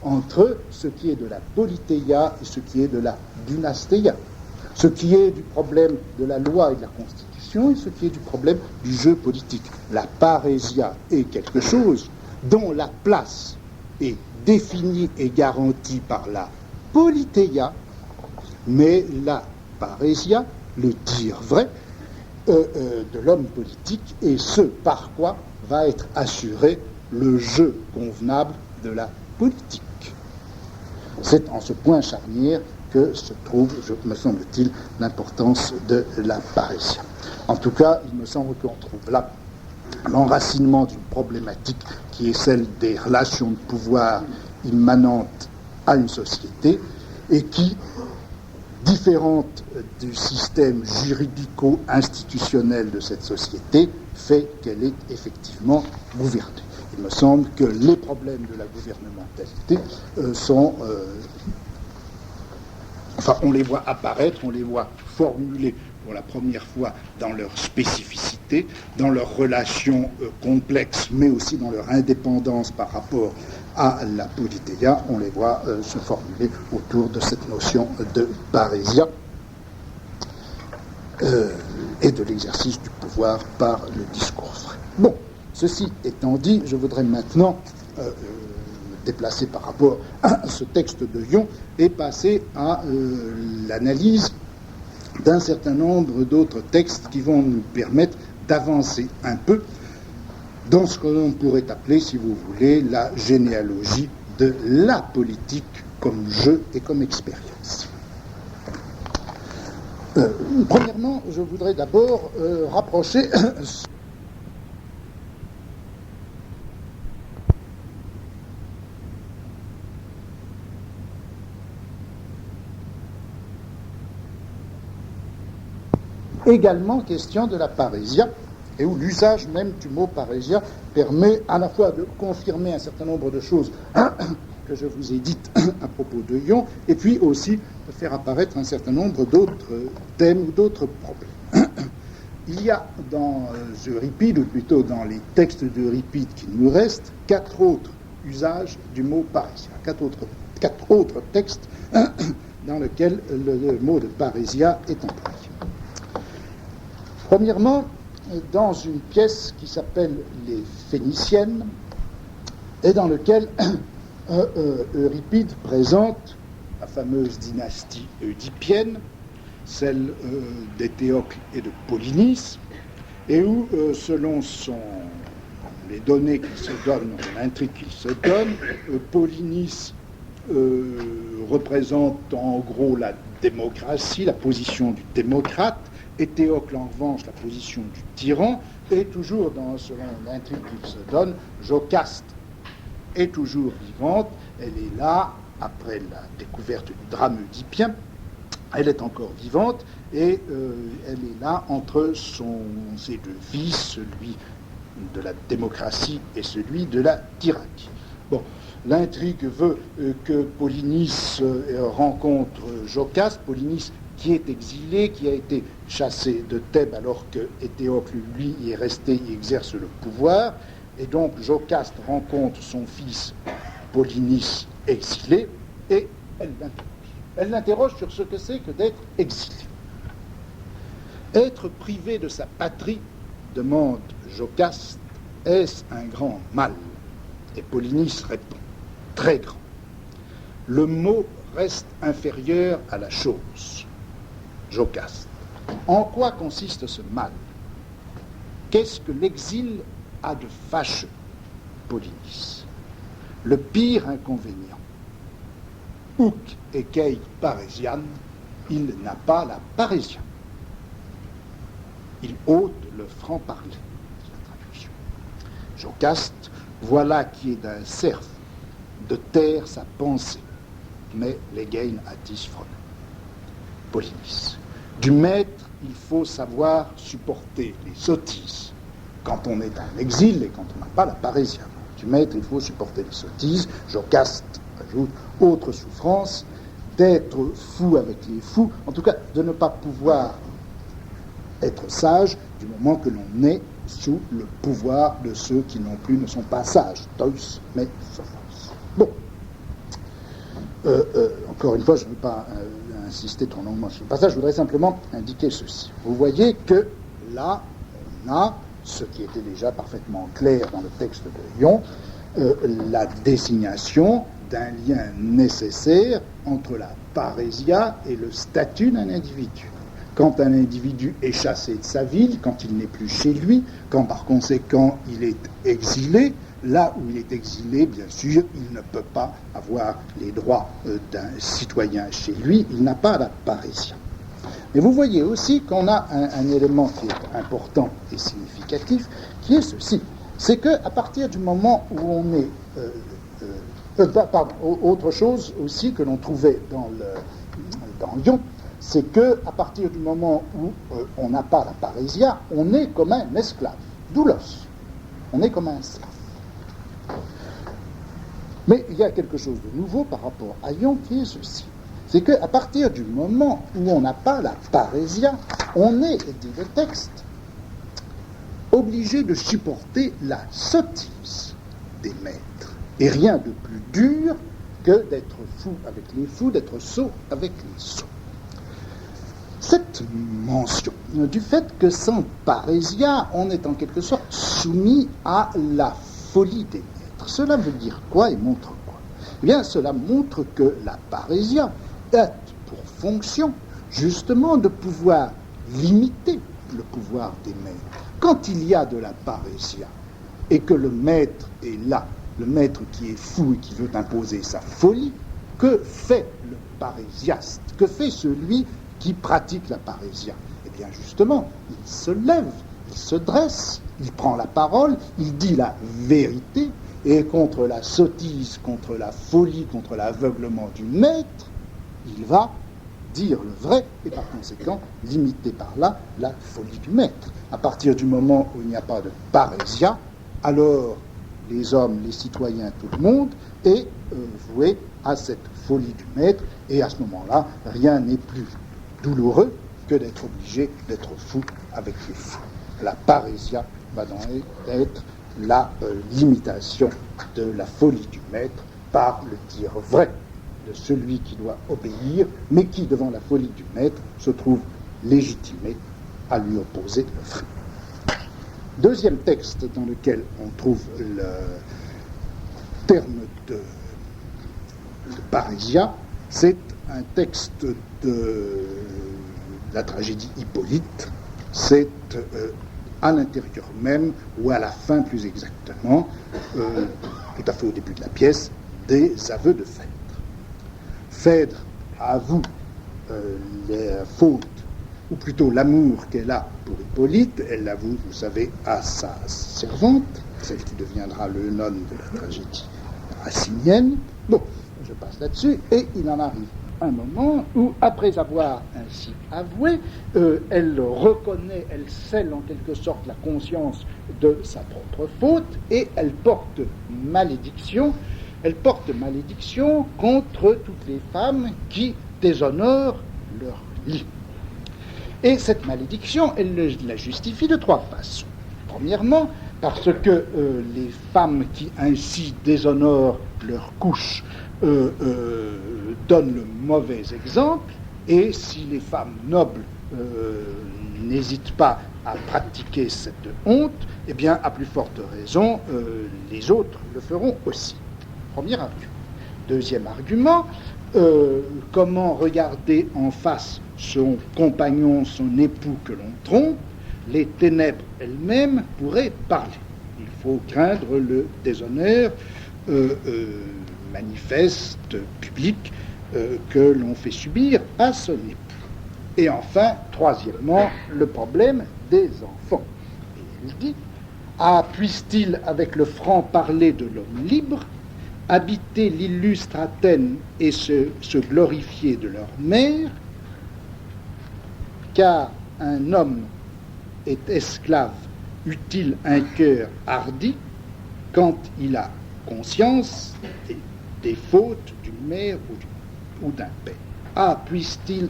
Speaker 1: entre ce qui est de la politeia et ce qui est de la dunasteia, ce qui est du problème de la loi et de la Constitution et ce qui est du problème du jeu politique. La parésia est quelque chose dont la place est définie et garantie par la politeia, mais la parésia, le dire vrai, de l'homme politique, et ce par quoi va être assuré le jeu convenable de la politique. C'est en ce point charnière que se trouve, me semble-t-il, l'importance de la parésia. En tout cas, il me semble qu'on trouve là l'enracinement d'une problématique qui est celle des relations de pouvoir immanentes à une société et qui, différente du système juridico-institutionnel de cette société, fait qu'elle est effectivement gouvernée. Il me semble que les problèmes de la gouvernementalité sont... on les voit apparaître, on les voit formuler pour la première fois dans leur spécificité, dans leurs relations complexes, mais aussi dans leur indépendance par rapport à la politeia. On les voit se formuler autour de cette notion de parésia et de l'exercice du pouvoir par le discours vrai. Bon, ceci étant dit, je voudrais maintenant me déplacer par rapport à ce texte de Yon et passer à l'analyse d'un certain nombre d'autres textes qui vont nous permettre d'avancer un peu dans ce que l'on pourrait appeler, si vous voulez, la généalogie de la politique comme jeu et comme expérience. Premièrement, je voudrais d'abord rapprocher également question de la parésia, et où l'usage même du mot parésia permet à la fois de confirmer un certain nombre de choses que je vous ai dites à propos de Yon, et puis aussi de faire apparaître un certain nombre d'autres thèmes ou d'autres problèmes. Il y a dans Euripide, ou plutôt dans les textes d'Euripide qui nous restent, 4 autres usages du mot parésia, 4 autres textes dans lesquels le mot de parésia est employé. Premièrement, dans une pièce qui s'appelle Les Phéniciennes, et dans laquelle Euripide présente la fameuse dynastie oedipienne, celle d'Éthéocle et de Polynice, et où, selon les données qu'il se donne, l'intrigue qu'il se donne, Polynice représente en gros la démocratie, la position du démocrate, Éthéocle, en revanche, la position du tyran, et toujours, selon l'intrigue qu'il se donne, Jocaste est toujours vivante, elle est là, après la découverte du drame oedipien, elle est encore vivante, et elle est là entre ses 2 fils, celui de la démocratie et celui de la tyrannie. Bon, l'intrigue veut que Polynice rencontre Jocaste, Polynice qui est exilé, qui a été chassé de Thèbes alors que Éthéocle, lui, y est resté, y exerce le pouvoir. Et donc Jocaste rencontre son fils Polynice exilé et elle l'interroge. Elle l'interroge sur ce que c'est que d'être exilé. Être privé de sa patrie, demande Jocaste, est-ce un grand mal? Et Polynice répond, très grand. Le mot reste inférieur à la chose. Jocaste. En quoi consiste ce mal? Qu'est-ce que l'exil a de fâcheux? Polynice. Le pire inconvénient. Huc ecei parésian, il n'a pas la parésia. Il ôte le franc-parler. C'est la traduction. Jocaste, voilà qui est d'un cerf, de taire sa pensée, mais l'égain atis phronem. Polynice. Du maître, il faut savoir supporter les sottises quand on est en exil et quand on n'a pas la parésia. Du maître, il faut supporter les sottises. Jocaste ajoute, autre souffrance, d'être fou avec les fous, en tout cas de ne pas pouvoir être sage du moment que l'on est sous le pouvoir de ceux qui non plus ne sont pas sages, tois, mais sophos. Bon. Encore une fois, je ne veux pas insister trop longuement sur le passage, je voudrais simplement indiquer ceci. Vous voyez que là, on a, ce qui était déjà parfaitement clair dans le texte de Yon, la désignation d'un lien nécessaire entre la parésia et le statut d'un individu. Quand un individu est chassé de sa ville, quand il n'est plus chez lui, quand par conséquent il est exilé, Là où il est exilé, bien sûr, il ne peut pas avoir les droits d'un citoyen chez lui, il n'a pas la parésia. Mais vous voyez aussi qu'on a un élément qui est important et significatif, qui est ceci. C'est qu'à partir du moment où on est... autre chose aussi que l'on trouvait dans Lyon, c'est qu'à partir du moment où on n'a pas la parésia, on est comme un esclave, doulos. On est comme un esclave. Mais il y a quelque chose de nouveau par rapport à Lyon qui est ceci. C'est qu'à partir du moment où on n'a pas la parésia, on est, dit le texte, obligé de supporter la sottise des maîtres. Et rien de plus dur que d'être fou avec les fous, d'être sot avec les sots. Cette mention du fait que sans parésia, on est en quelque sorte soumis à la folie des maîtres. Cela veut dire quoi et montre quoi? Eh bien, cela montre que la parésia a pour fonction, justement, de pouvoir limiter le pouvoir des maîtres. Quand il y a de la parésia et que le maître est là, le maître qui est fou et qui veut imposer sa folie, que fait le parésiaste? Que fait celui qui pratique la parésia? Eh bien, justement, il se lève, il se dresse, il prend la parole, il dit la vérité, et contre la sottise, contre la folie, contre l'aveuglement du maître, il va dire le vrai, et par conséquent, limiter par là la folie du maître. À partir du moment où il n'y a pas de parésia, alors les hommes, les citoyens, tout le monde est voué à cette folie du maître, et à ce moment-là, rien n'est plus douloureux que d'être obligé d'être fou avec les fous. La parésia va donc être la limitation de la folie du maître par le dire vrai de celui qui doit obéir, mais qui, devant la folie du maître, se trouve légitimé à lui opposer le vrai. Deuxième texte dans lequel on trouve le terme de parésia, c'est un texte de la tragédie Hippolyte. C'est à l'intérieur même, ou à la fin plus exactement, tout à fait au début de la pièce, des aveux de Phèdre. Phèdre avoue les fautes, ou plutôt l'amour qu'elle a pour Hippolyte. Elle l'avoue, vous savez, à sa servante, celle qui deviendra le nonne de la tragédie racinienne. Bon, je passe là-dessus, et il en arrive un moment où, après avoir ainsi avoué, elle reconnaît, elle scelle en quelque sorte la conscience de sa propre faute, et elle porte malédiction. Elle porte malédiction contre toutes les femmes qui déshonorent leur lit. Et cette malédiction, elle la justifie de trois façons. Premièrement, parce que les femmes qui ainsi déshonorent leur couche donnent le mauvais exemple, et si les femmes nobles n'hésitent pas à pratiquer cette honte, eh bien, à plus forte raison, les autres le feront aussi. Premier argument. Deuxième argument, comment regarder en face son compagnon, son époux que l'on trompe? Les ténèbres elles-mêmes pourraient parler. Il faut craindre le déshonneur manifeste, public, que l'on fait subir à son époux. Et enfin, troisièmement, le problème des enfants. Et il dit, puisse-t-il, avec le franc-parler de l'homme libre, habiter l'illustre Athènes et se glorifier de leur mère, car un homme est esclave, eût-il un cœur hardi, quand il a conscience des fautes d'une mère ou d'un père. Puisse-t-il,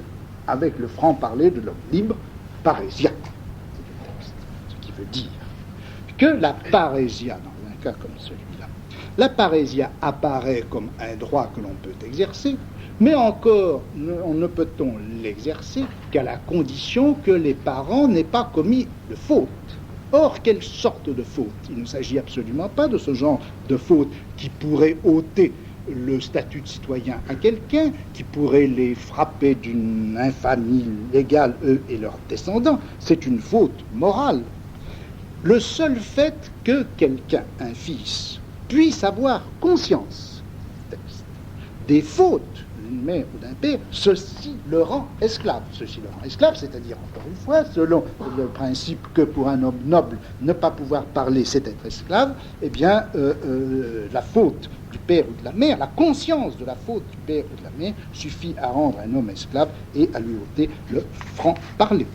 Speaker 1: avec le franc-parler de l'homme libre, parésien, ce qui veut dire que la parésia, dans un cas comme celui-là, la parésia apparaît comme un droit que l'on peut exercer, mais encore ne peut-on l'exercer qu'à la condition que les parents n'aient pas commis de faute. Or, quelle sorte de faute? Il ne s'agit absolument pas de ce genre de faute qui pourrait ôter le statut de citoyen à quelqu'un, qui pourrait les frapper d'une infamie légale, eux et leurs descendants. C'est une faute morale. Le seul fait que quelqu'un, un fils, puisse avoir conscience des fautes d'une mère ou d'un père, ceci le rend esclave. Ceci le rend esclave, c'est-à-dire, encore une fois, selon le principe que pour un homme noble, ne pas pouvoir parler, c'est être esclave, eh bien, la faute du père ou de la mère, la conscience de la faute du père ou de la mère, suffit à rendre un homme esclave et à lui ôter le franc-parler.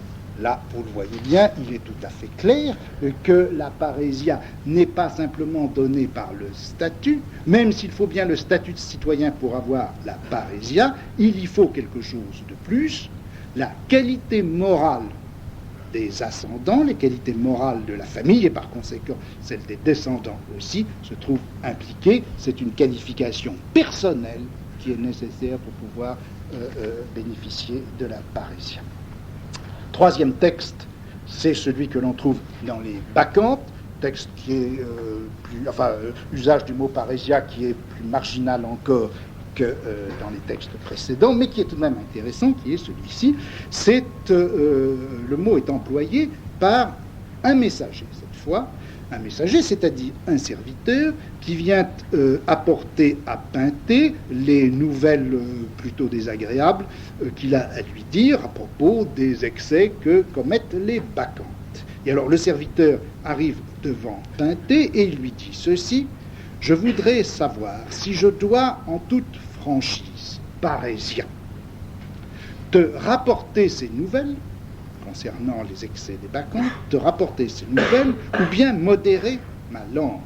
Speaker 1: Là, vous le voyez bien, il est tout à fait clair que la parésia n'est pas simplement donnée par le statut, même s'il faut bien le statut de citoyen pour avoir la parésia, il y faut quelque chose de plus, la qualité morale des ascendants, les qualités morales de la famille, et par conséquent celles des descendants aussi, se trouvent impliquées. C'est une qualification personnelle qui est nécessaire pour pouvoir bénéficier de la parésia. Troisième texte, c'est celui que l'on trouve dans les Bacchantes, texte qui est usage du mot parésia qui est plus marginal encore que dans les textes précédents, mais qui est tout de même intéressant, qui est celui-ci. Le mot est employé par un messager, cette fois, un messager, c'est-à-dire un serviteur qui vient apporter à Pintée les nouvelles plutôt désagréables qu'il a à lui dire à propos des excès que commettent les Bacchantes. Et alors le serviteur arrive devant Pintée et il lui dit ceci: « Je voudrais savoir si je dois, en toute franchise, parésia, te rapporter ces nouvelles concernant les excès des Bacchantes, te rapporter ces nouvelles, ou bien modérer ma langue,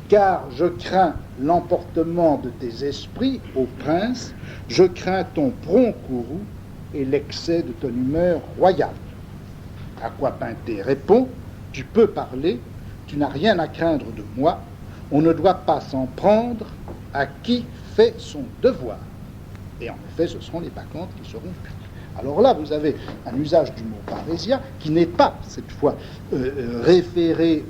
Speaker 1: car je crains l'emportement de tes esprits, ô prince, je crains ton prompt courroux et l'excès de ton humeur royale. » À quoi Pintée répond: « Tu peux parler, tu n'as rien à craindre de moi, on ne doit pas s'en prendre à qui fait son devoir. » Et en effet, ce seront les Bacchantes qui seront punies. Alors là, vous avez un usage du mot parésia qui n'est pas, cette fois, référé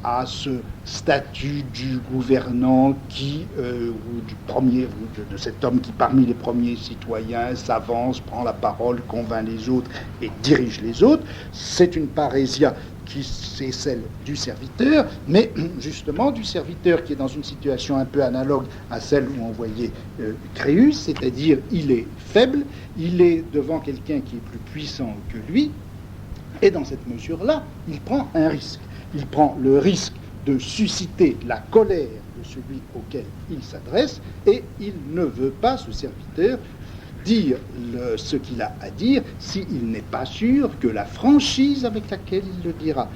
Speaker 1: à ce statut du gouvernant ou du premier, ou de cet homme qui, parmi les premiers citoyens, s'avance, prend la parole, convainc les autres et dirige les autres. C'est une parésia c'est celle du serviteur, mais justement du serviteur qui est dans une situation un peu analogue à celle où on voyait Créus, c'est-à-dire il est faible, il est devant quelqu'un qui est plus puissant que lui, et dans cette mesure-là, il prend un risque. Il prend le risque de susciter la colère de celui auquel il s'adresse, et il ne veut pas, ce serviteur, dire ce qu'il a à dire s'il n'est pas sûr que la franchise avec laquelle il le dira,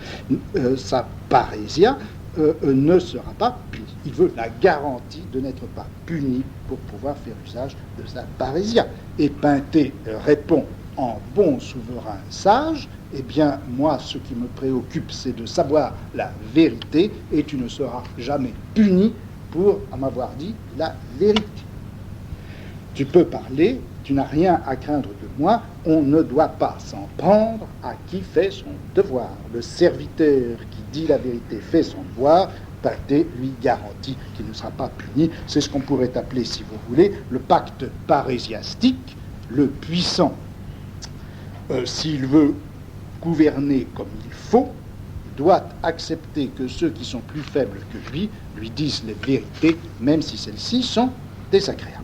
Speaker 1: sa parésia, ne sera pas punie. Il veut la garantie de n'être pas puni pour pouvoir faire usage de sa parésia. Et Pintée répond en bon souverain sage: « Eh bien, moi, ce qui me préoccupe, c'est de savoir la vérité, et tu ne seras jamais puni pour m'avoir dit la vérité. Tu peux parler, tu n'as rien à craindre de moi, on ne doit pas s'en prendre à qui fait son devoir. » Le serviteur qui dit la vérité fait son devoir, Pintée lui garantit qu'il ne sera pas puni. C'est ce qu'on pourrait appeler, si vous voulez, le pacte parésiastique. Le puissant, s'il veut gouverner comme il faut, doit accepter que ceux qui sont plus faibles que lui disent les vérités, même si celles-ci sont désagréables.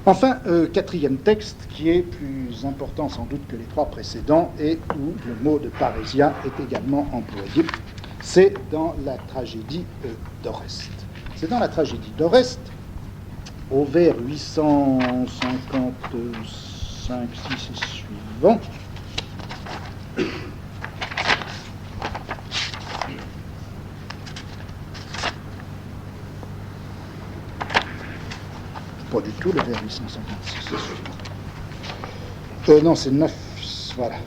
Speaker 1: Enfin, quatrième texte qui est plus important sans doute que les trois précédents et où le mot de parésia est également employé, c'est dans la tragédie d'Oreste. C'est dans la tragédie d'Oreste, au vers 855, 6 et suivant, pas du tout le vers 856. Non, c'est 9. Voilà.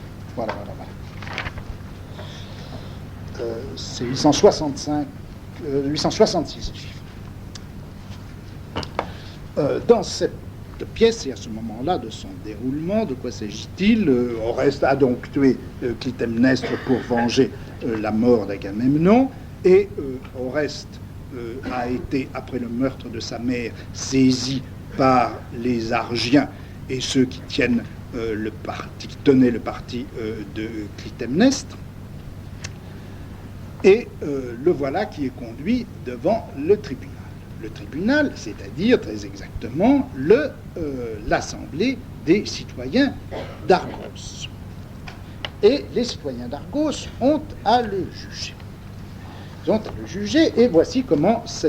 Speaker 1: C'est 866 et suivant. Dans cette pièce, et à ce moment-là de son déroulement, de quoi s'agit-il? Oreste a donc tué Clytemnestre pour venger la mort d'Agamemnon, et Oreste a été, après le meurtre de sa mère, saisi par les Argiens et ceux qui tenaient le parti de Clytemnestre. Et le voilà qui est conduit devant le tribunal. Le tribunal, c'est-à-dire très exactement l'Assemblée des citoyens d'Argos. Et les citoyens d'Argos ont à le juger. Ils ont à le juger, et voici comment ce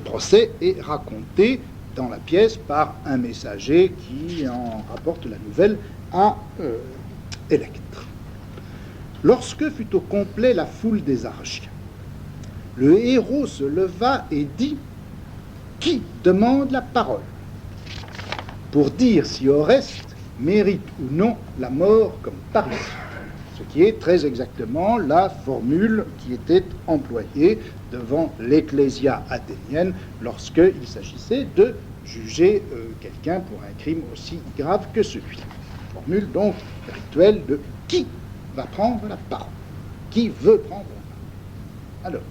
Speaker 1: procès est raconté dans la pièce par un messager qui en rapporte la nouvelle à Électre. Lorsque fut au complet la foule des Argiens, le héros se leva et dit « Qui demande la parole ?» pour dire si Oreste mérite ou non la mort comme parisien, ce qui est très exactement la formule qui était employée devant l'ecclésia athénienne lorsqu'il s'agissait de juger quelqu'un pour un crime aussi grave que celui. Formule donc rituelle de qui va prendre la parole, qui veut prendre la parole. Alors,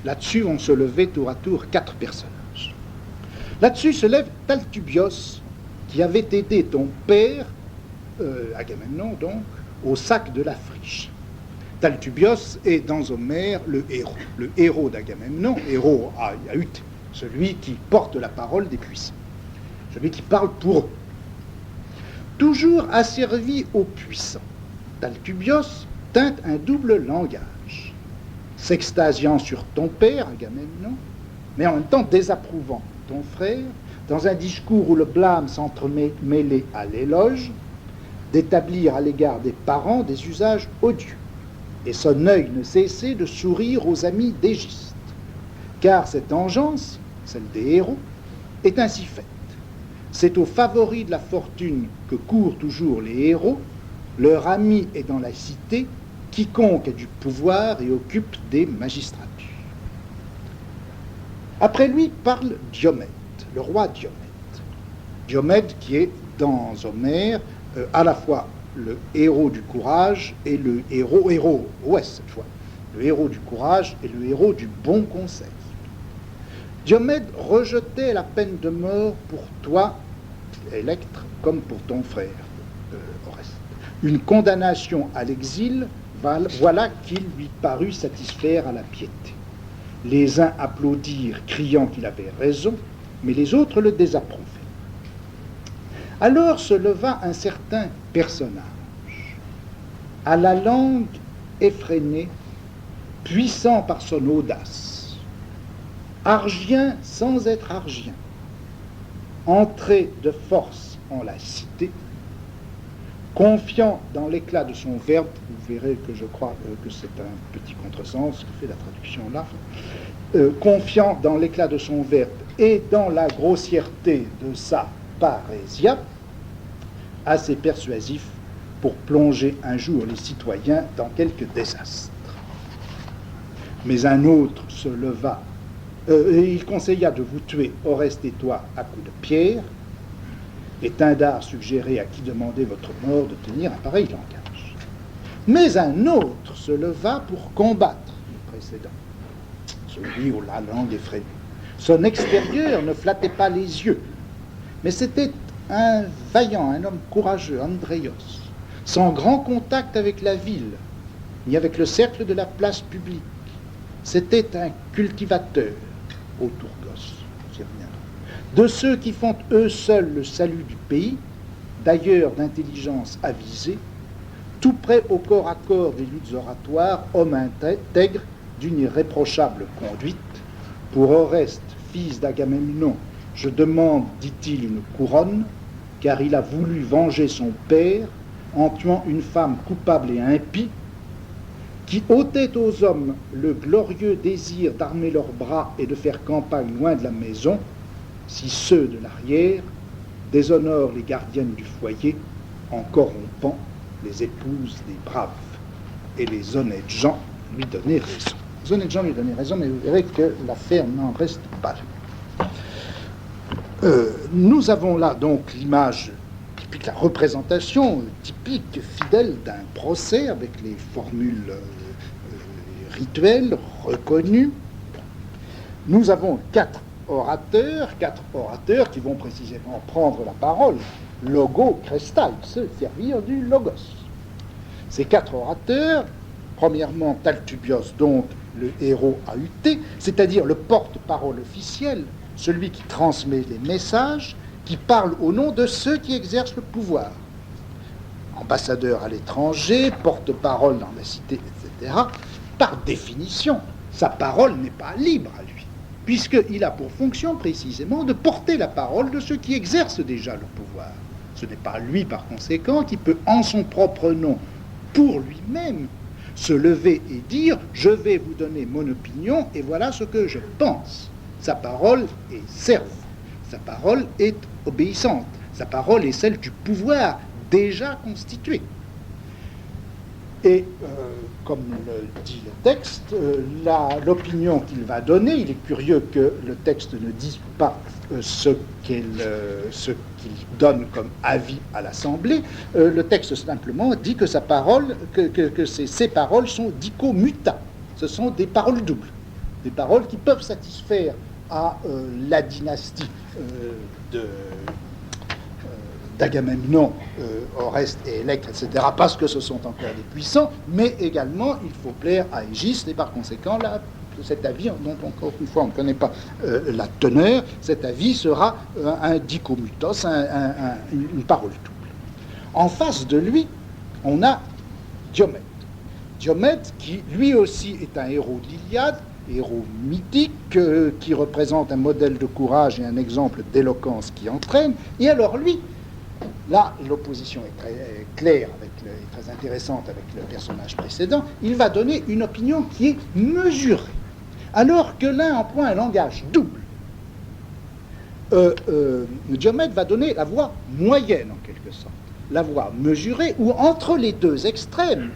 Speaker 1: là-dessus on se levait tour à tour 4 personnages. Là-dessus se lève Talthubios, qui avait aidé ton père, Agamemnon donc, au sac de la friche. Talthubios est dans Homère le héros d'Agamemnon, héros Aüt, celui qui porte la parole des puissants, celui qui parle pour eux. Toujours asservi aux puissants, Talthubios teinte un double langage, s'extasiant sur ton père, Agamemnon, mais en même temps désapprouvant ton frère, dans un discours où le blâme s'entremêlait à l'éloge, d'établir à l'égard des parents des usages odieux, et son œil ne cessait de sourire aux amis d'Égiste, car cette engeance, celle des héros, est ainsi faite. C'est aux favoris de la fortune que courent toujours les héros, leur ami est dans la cité, quiconque a du pouvoir et occupe des magistratures. Après lui parle Diomède, le roi Diomède. Diomède qui est dans Homère à la fois le héros du courage et le héros ouest cette fois, le héros du courage et le héros du bon conseil. Diomède rejetait la peine de mort pour toi, Électre, comme pour ton frère, Oreste. Une condamnation à l'exil, voilà qui lui parut satisfaire à la piété. Les uns applaudirent, criant qu'il avait raison, mais les autres le désapprouvaient. Alors se leva un certain personnage, à la langue effrénée, puissant par son audace, argien sans être argien, entré de force en la cité, confiant dans l'éclat de son verbe, vous verrez que je crois que c'est un petit contresens qui fait la traduction là, confiant dans l'éclat de son verbe et dans la grossièreté de sa parésia, assez persuasif pour plonger un jour les citoyens dans quelque désastre. Mais un autre se leva, et il conseilla de vous tuer, Oreste et toi, à coups de pierre, et Tyndare suggérait à qui demandait votre mort de tenir un pareil langage. Mais un autre se leva pour combattre le précédent, celui où la langue effrénée. Son extérieur ne flattait pas les yeux, mais c'était un vaillant, un homme courageux, Andréos, sans grand contact avec la ville, ni avec le cercle de la place publique. C'était un cultivateur, au Tourgos, c'est rien. De ceux qui font eux seuls le salut du pays, d'ailleurs d'intelligence avisée, tout prêt au corps à corps des luttes oratoires, homme intègre, d'une irréprochable conduite. Pour Oreste, fils d'Agamemnon, je demande, dit-il, une couronne, car il a voulu venger son père en tuant une femme coupable et impie, qui ôtait aux hommes le glorieux désir d'armer leurs bras et de faire campagne loin de la maison, si ceux de l'arrière déshonorent les gardiennes du foyer en corrompant les épouses des braves. Et les honnêtes gens lui donnaient raison. Les honnêtes gens lui donnaient raison, mais vous verrez que l'affaire n'en reste pas là. Nous avons là donc l'image typique, la représentation typique, fidèle d'un procès avec les formules rituelles reconnues. Nous avons quatre orateurs qui vont précisément prendre la parole, logo crestai, se servir du logos. Ces 4 orateurs, premièrement Talthubios, dont le héros a été, c'est-à-dire le porte-parole officiel, celui qui transmet les messages, qui parle au nom de ceux qui exercent le pouvoir. Ambassadeur à l'étranger, porte-parole dans la cité, etc. Par définition, sa parole n'est pas libre à lui, puisqu'il a pour fonction précisément de porter la parole de ceux qui exercent déjà le pouvoir. Ce n'est pas lui, par conséquent, qui peut, en son propre nom, pour lui-même, se lever et dire « je vais vous donner mon opinion et voilà ce que je pense ». Sa parole est serve, sa parole est obéissante, sa parole est celle du pouvoir déjà constitué. Et comme le dit le texte, l'opinion qu'il va donner, il est curieux que le texte ne dise pas ce qu'il donne comme avis à l'Assemblée. Le texte simplement dit que sa parole, que ses paroles sont dicomuta. Ce sont des paroles doubles, des paroles qui peuvent satisfaire à la dynastie d'Agamemnon, Oreste et Électre, etc., parce que ce sont encore des puissants, mais également il faut plaire à Égiste, et par conséquent, là, cet avis, dont encore une fois on ne connaît pas la teneur, cet avis sera un dicomutos, une parole double. En face de lui, on a Diomède. Diomède, qui lui aussi est un héros de l'Iliade, héros mythique, qui représente un modèle de courage et un exemple d'éloquence qui entraîne, et alors lui, là, l'opposition est très claire, et très intéressante avec le personnage précédent. Il va donner une opinion qui est mesurée, alors que l'un emploie un langage double. Diomède va donner la voie moyenne, en quelque sorte, la voie mesurée, ou entre les deux extrêmes,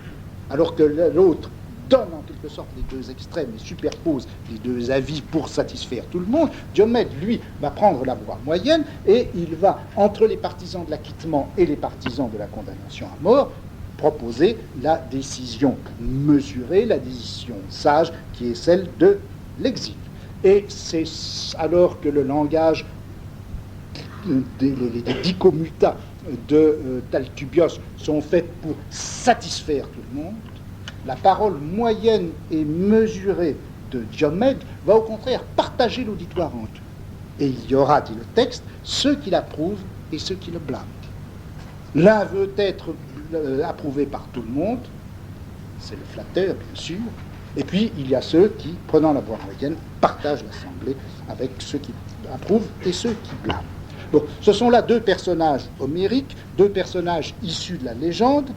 Speaker 1: alors que l'autre donne en quelque sorte les deux extrêmes et superpose les deux avis pour satisfaire tout le monde. Diomède, lui, va prendre la voie moyenne et il va, entre les partisans de l'acquittement et les partisans de la condamnation à mort, proposer la décision mesurée, la décision sage, qui est celle de l'exil. Et c'est alors que le langage des dicomuta de Talthubios sont faits pour satisfaire tout le monde, la parole moyenne et mesurée de Diomède va au contraire partager l'auditoire en deux. Et il y aura, dit le texte, ceux qui l'approuvent et ceux qui le blâment. L'un veut être approuvé par tout le monde, c'est le flatteur bien sûr, et puis il y a ceux qui, prenant la voie moyenne, partagent l'assemblée avec ceux qui approuvent et ceux qui blâment. Donc, ce sont là deux personnages homériques, deux personnages issus de la légende,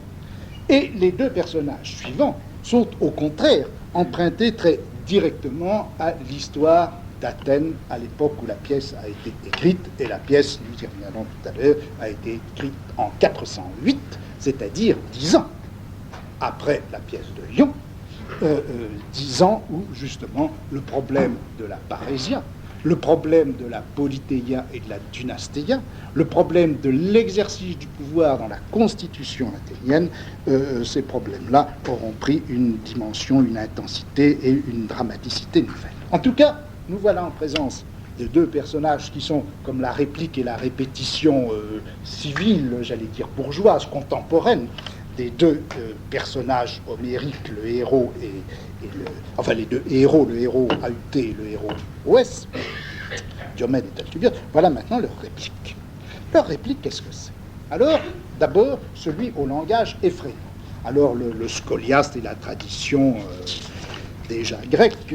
Speaker 1: et les deux personnages suivants sont au contraire empruntés très directement à l'histoire d'Athènes à l'époque où la pièce a été écrite, et la pièce, nous y reviendrons tout à l'heure, a été écrite en 408, c'est-à-dire 10 ans après la pièce de Lyon, 10 ans où justement le problème de la parésia, le problème de la polythéia et de la dynastéia, le problème de l'exercice du pouvoir dans la constitution athénienne, ces problèmes-là auront pris une dimension, une intensité et une dramaticité nouvelle. En tout cas, nous voilà en présence de deux personnages qui sont comme la réplique et la répétition civile, j'allais dire bourgeoise, contemporaine, des deux personnages homériques, le héros enfin les deux héros, le héros AUT et le héros OS, Diomède et Talthubios. Voilà maintenant leur réplique. Leur réplique, qu'est-ce que c'est? Alors, d'abord, celui au langage effrayant. Alors, le scoliaste et la tradition déjà grecque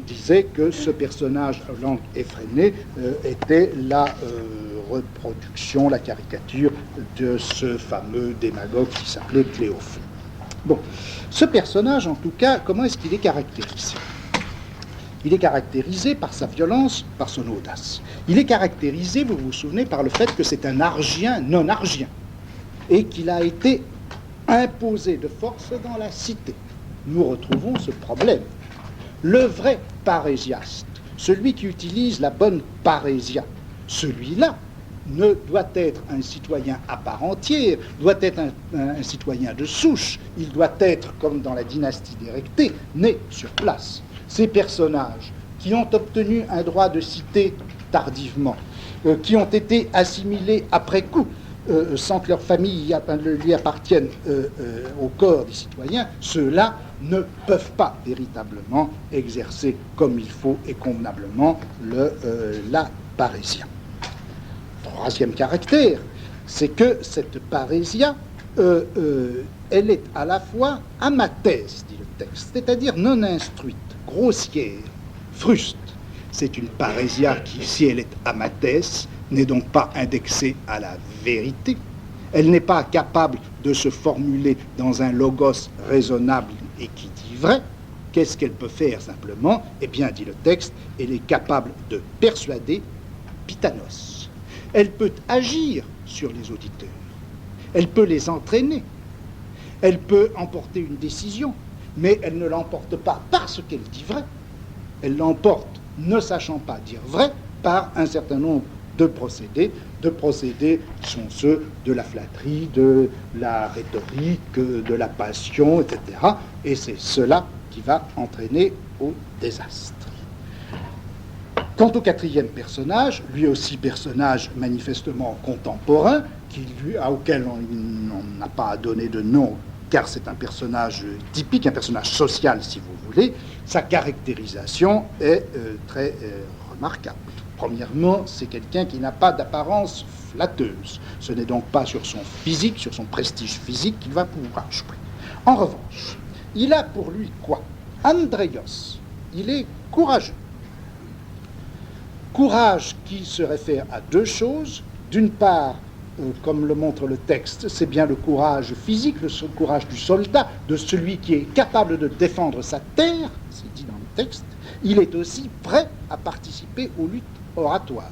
Speaker 1: disait que ce personnage à langue effrénée était la reproduction, la caricature de ce fameux démagogue qui s'appelait Cléophon. Bon, ce personnage, en tout cas, comment est-ce qu'il est caractérisé? Il est caractérisé par sa violence, par son audace. Il est caractérisé, vous vous souvenez, par le fait que c'est un argien non argien et qu'il a été imposé de force dans la cité. Nous retrouvons ce problème. Le vrai parésiaste, celui qui utilise la bonne parésia, celui-là ne doit être un citoyen à part entière, doit être un citoyen de souche, il doit être, comme dans la dynastie d'Érectée, né sur place. Ces personnages qui ont obtenu un droit de cité tardivement, qui ont été assimilés après coup, sans que leur famille lui appartienne au corps des citoyens, ceux-là ne peuvent pas véritablement exercer comme il faut et convenablement la parésia. Troisième caractère, c'est que cette parésia, elle est à la fois amathèse, dit le texte, c'est-à-dire non instruite, grossière, fruste. C'est une parésia qui, si elle est amathèse, n'est donc pas indexée à la vérité. Elle n'est pas capable de se formuler dans un logos raisonnable et qui dit vrai. Qu'est-ce qu'elle peut faire simplement? Eh bien, dit le texte, elle est capable de persuader pitanos. Elle peut agir sur les auditeurs. Elle peut les entraîner. Elle peut emporter une décision, mais elle ne l'emporte pas parce qu'elle dit vrai. Elle l'emporte, ne sachant pas dire vrai, par un certain nombre de procédés qui sont ceux de la flatterie, de la rhétorique, de la passion, etc. Et c'est cela qui va entraîner au désastre. Quant au quatrième personnage, lui aussi personnage manifestement contemporain, auquel on n'a pas à donner de nom, car c'est un personnage typique, un personnage social si vous voulez, sa caractérisation est très remarquable. Premièrement, c'est quelqu'un qui n'a pas d'apparence flatteuse. Ce n'est donc pas sur son physique, sur son prestige physique qu'il va pouvoir jouer. En revanche, il a pour lui quoi? Andreios, il est courageux. Courage qui se réfère à deux choses. D'une part, comme le montre le texte, c'est bien le courage physique, le courage du soldat, de celui qui est capable de défendre sa terre, c'est dit dans le texte. Il est aussi prêt à participer aux luttes oratoires.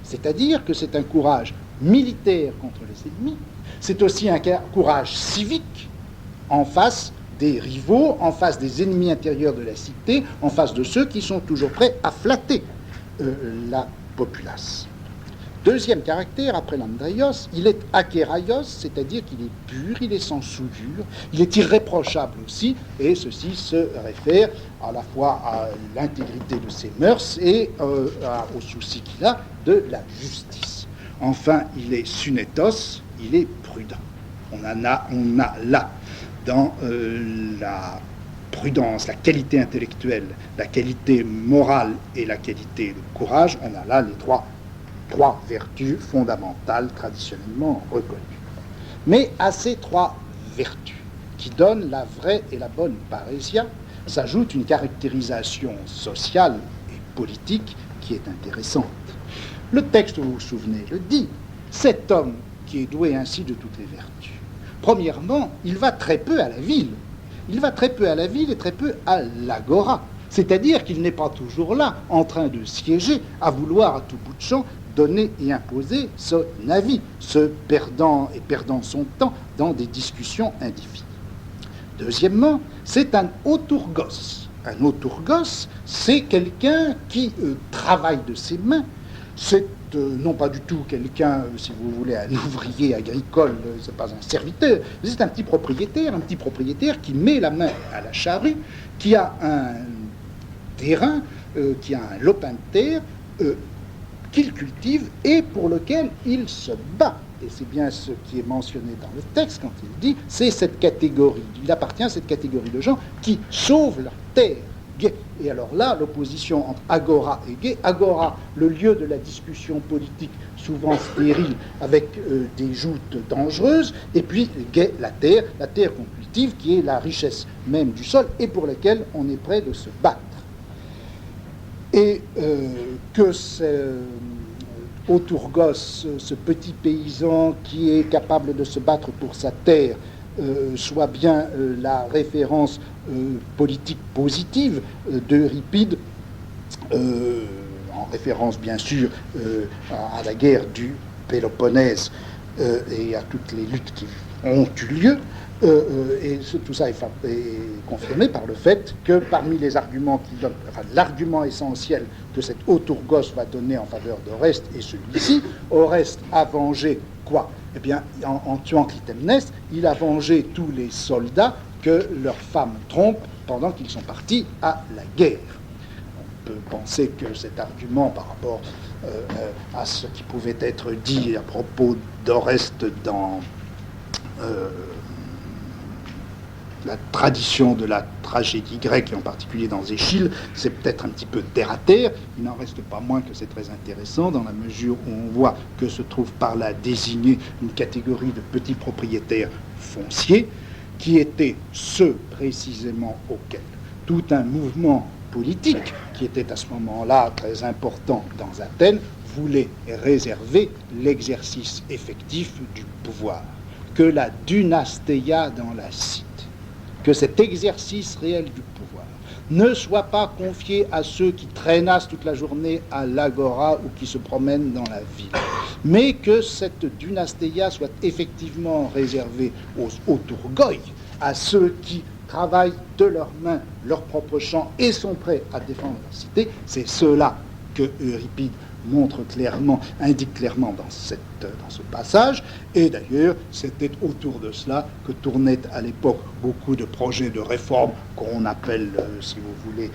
Speaker 1: C'est-à-dire que c'est un courage militaire contre les ennemis, c'est aussi un courage civique en face des rivaux, en face des ennemis intérieurs de la cité, en face de ceux qui sont toujours prêts à flatter la populace. Deuxième caractère, après l'Andreios, il est akeraios, c'est-à-dire qu'il est pur, il est sans souillure, il est irréprochable aussi, et ceci se réfère à la fois à l'intégrité de ses mœurs et au souci qu'il a de la justice. Enfin, il est sunetos, il est prudent. On a là, dans la prudence, la qualité intellectuelle, la qualité morale et la qualité de courage, on a là les trois vertus fondamentales traditionnellement reconnues. Mais à ces trois vertus, qui donnent la vraie et la bonne parésia, s'ajoute une caractérisation sociale et politique qui est intéressante. Le texte, vous vous souvenez, le dit. Cet homme qui est doué ainsi de toutes les vertus, premièrement, il va très peu à la ville. Il va très peu à la ville et très peu à l'agora. C'est-à-dire qu'il n'est pas toujours là, en train de siéger, à vouloir à tout bout de champ donner et imposer son avis, se perdant son temps dans des discussions indéfinies. Deuxièmement, c'est un autourgos. Un autourgos, c'est quelqu'un qui travaille de ses mains. C'est non pas du tout quelqu'un, si vous voulez, un ouvrier agricole, c'est pas un serviteur, mais c'est un petit propriétaire qui met la main à la charrue, qui a un terrain, qui a un lopin de terre, qu'il cultive et pour lequel il se bat. Et c'est bien ce qui est mentionné dans le texte quand il dit, c'est cette catégorie, il appartient à cette catégorie de gens qui sauvent leur terre. Gai. Et alors là, l'opposition entre agora et gai, agora, le lieu de la discussion politique souvent stérile avec des joutes dangereuses, et puis gai, la terre qu'on cultive, qui est la richesse même du sol et pour laquelle on est prêt de se battre. Et que autourgos, ce petit paysan qui est capable de se battre pour sa terre, soit bien la référence politique positive d'Euripide, en référence bien sûr à la guerre du Péloponnèse et à toutes les luttes qui ont eu lieu, et tout ça est confirmé par le fait que parmi les arguments qu'il donne, enfin l'argument essentiel que cet autourgos va donner en faveur d'Oreste est celui-ci. Oreste a vengé quoi? Eh bien, en tuant Clytemnestre, il a vengé tous les soldats que leurs femmes trompent pendant qu'ils sont partis à la guerre. peut penser que cet argument par rapport à ce qui pouvait être dit à propos d'Oreste dans la tradition de la tragédie grecque, et en particulier dans Échille, c'est peut-être un petit peu terre à terre. Il n'en reste pas moins que c'est très intéressant dans la mesure où on voit que se trouve par là désignée une catégorie de petits propriétaires fonciers qui étaient ceux précisément auxquels tout un mouvement politique qui était à ce moment-là très important dans Athènes voulait réserver l'exercice effectif du pouvoir, que la dynastéia dans la cité, que cet exercice réel du pouvoir ne soit pas confié à ceux qui traînassent toute la journée à l'agora ou qui se promènent dans la ville, mais que cette dynastéia soit effectivement réservée aux autourgoi, à ceux qui travaillent de leurs mains leur propre champ et sont prêts à défendre leur cité. C'est cela que Euripide indique clairement dans ce passage, et d'ailleurs c'était autour de cela que tournaient à l'époque beaucoup de projets de réforme qu'on appelle, si vous voulez,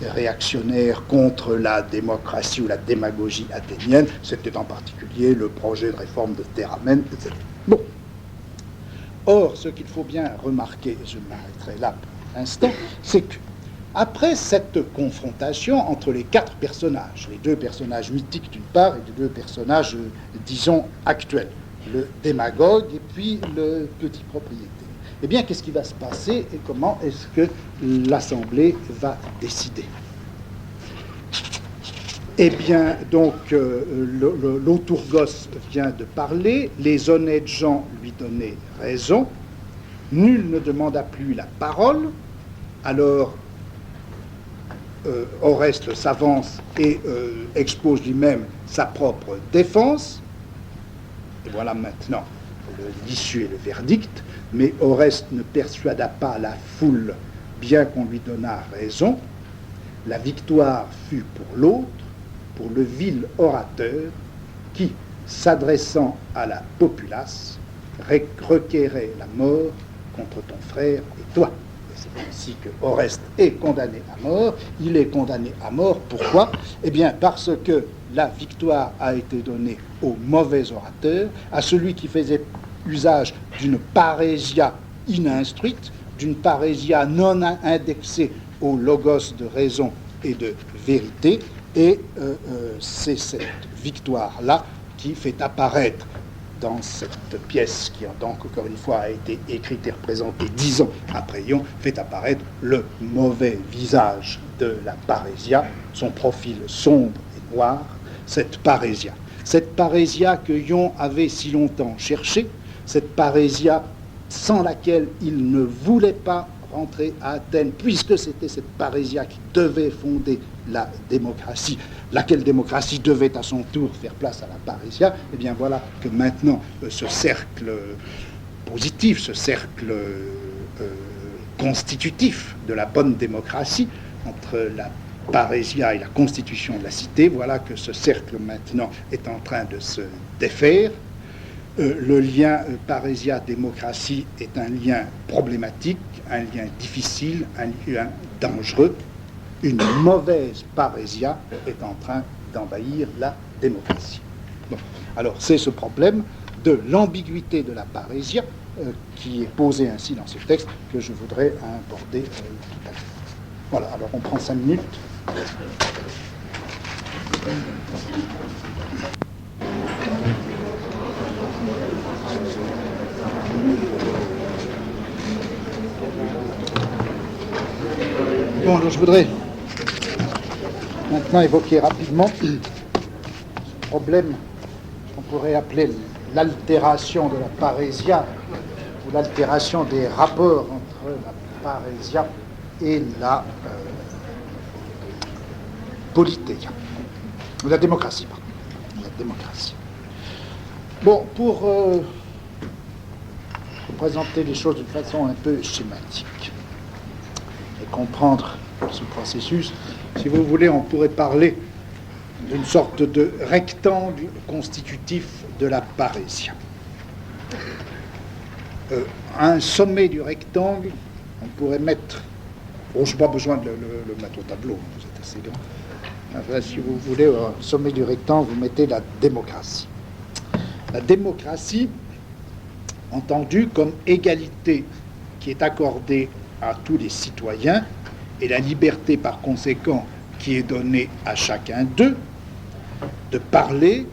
Speaker 1: réactionnaires contre la démocratie ou la démagogie athénienne. C'était en particulier le projet de réforme de Théramène, etc. Bon. Or, ce qu'il faut bien remarquer, et je m'arrêterai là pour l'instant, c'est que après cette confrontation entre les quatre personnages, les deux personnages mythiques d'une part et les deux personnages, disons, actuels, le démagogue et puis le petit propriétaire, eh bien, qu'est-ce qui va se passer et comment est-ce que l'Assemblée va décider? Eh bien, donc, l'autourgos vient de parler, les honnêtes gens lui donnaient raison, nul ne demanda plus la parole, alors Oreste s'avance et expose lui-même sa propre défense. Et voilà maintenant l'issue et le verdict. Mais Oreste ne persuada pas la foule, bien qu'on lui donnât raison. La victoire fut pour l'autre, pour le vil orateur, qui, s'adressant à la populace, requérait la mort contre ton frère et toi. C'est ainsi que Oreste est condamné à mort. Il est condamné à mort, pourquoi? Eh bien, parce que la victoire a été donnée au mauvais orateur, à celui qui faisait usage d'une parésia ininstruite, d'une parésia non indexée au logos de raison et de vérité, et c'est cette victoire-là qui fait apparaître dans cette pièce qui, donc, encore une fois, a été écrite et représentée 10 ans après Ion, fait apparaître le mauvais visage de la parésia, son profil sombre et noir, cette parésia que Ion avait si longtemps cherchée, cette parésia sans laquelle il ne voulait pas rentrer à Athènes, puisque c'était cette parésia qui devait fonder la démocratie, laquelle démocratie devait à son tour faire place à la parésia. Eh bien voilà que maintenant ce cercle positif, ce cercle constitutif de la bonne démocratie entre la parésia et la constitution de la cité, voilà que ce cercle maintenant est en train de se défaire. Le lien parésia-démocratie est un lien problématique, un lien difficile, un lien dangereux. Une mauvaise parésia est en train d'envahir la démocratie. Bon. Alors c'est ce problème de l'ambiguïté de la parésia qui est posé ainsi dans ce texte que je voudrais aborder tout à l'heure. Voilà, alors on prend 5 minutes. Bon, alors je voudrais maintenant évoquer rapidement ce problème qu'on pourrait appeler l'altération de la parésia ou l'altération des rapports entre la parésia et la politéia, ou la démocratie, pardon. La démocratie. Bon, pour présenter les choses d'une façon un peu schématique et comprendre ce processus, si vous voulez, on pourrait parler d'une sorte de rectangle constitutif de la parésia. À un sommet du rectangle, on pourrait mettre Bon, je n'ai pas besoin de le mettre au tableau, vous êtes assez grand. Enfin, si vous voulez, au sommet du rectangle, vous mettez la démocratie. La démocratie, entendue comme égalité qui est accordée à tous les citoyens, et la liberté par conséquent qui est donnée à chacun d'eux, de parler,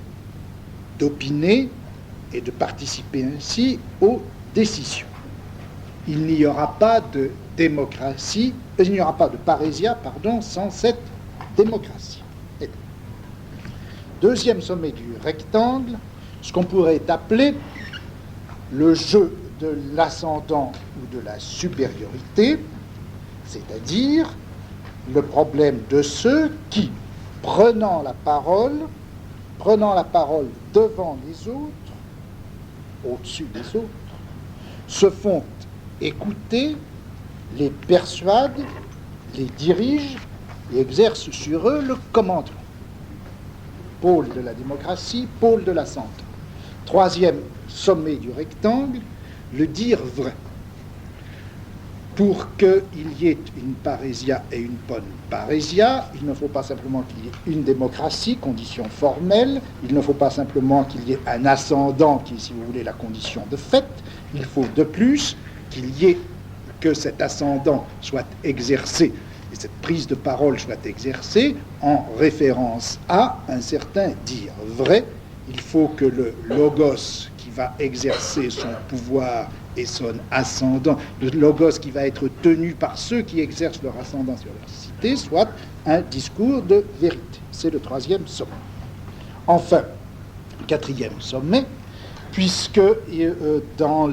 Speaker 1: d'opiner et de participer ainsi aux décisions. Il n'y aura pas de démocratie, il n'y aura pas de parésia, sans cette démocratie. Et deuxième sommet du rectangle, ce qu'on pourrait appeler le jeu de l'ascendant ou de la supériorité, c'est-à-dire le problème de ceux qui, prenant la parole devant les autres, au-dessus des autres, se font écouter, les persuadent, les dirigent et exercent sur eux le commandement. Pôle de la démocratie, pôle de l'ascendant. Troisième sommet du rectangle, le dire vrai. Pour qu'il y ait une parésia et une bonne parésia, il ne faut pas simplement qu'il y ait une démocratie, condition formelle, il ne faut pas simplement qu'il y ait un ascendant qui est, si vous voulez, la condition de fait, il faut de plus que cet ascendant soit exercé et cette prise de parole soit exercée en référence à un certain dire vrai. Il faut que le logos qui va exercer son pouvoir et son ascendant, le logos qui va être tenu par ceux qui exercent leur ascendant sur leur cité, soit un discours de vérité. C'est le troisième sommet. Enfin, quatrième sommet, puisque dans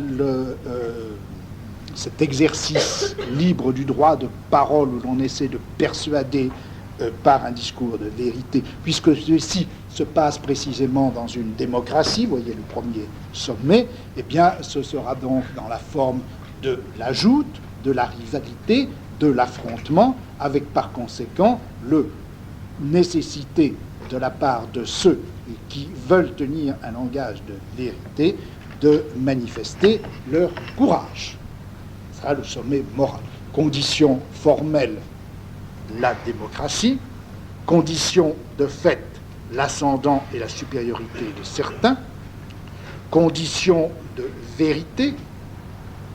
Speaker 1: cet exercice libre du droit de parole où l'on essaie de persuader par un discours de vérité, puisque ceci se passe précisément dans une démocratie, vous voyez le premier sommet, eh bien ce sera donc dans la forme de la joute, de la rivalité, de l'affrontement, avec par conséquent la nécessité de la part de ceux qui veulent tenir un langage de vérité de manifester leur courage. Ce sera le sommet moral. Condition formelle, la démocratie, condition de fait, l'ascendant et la supériorité de certains, condition de vérité,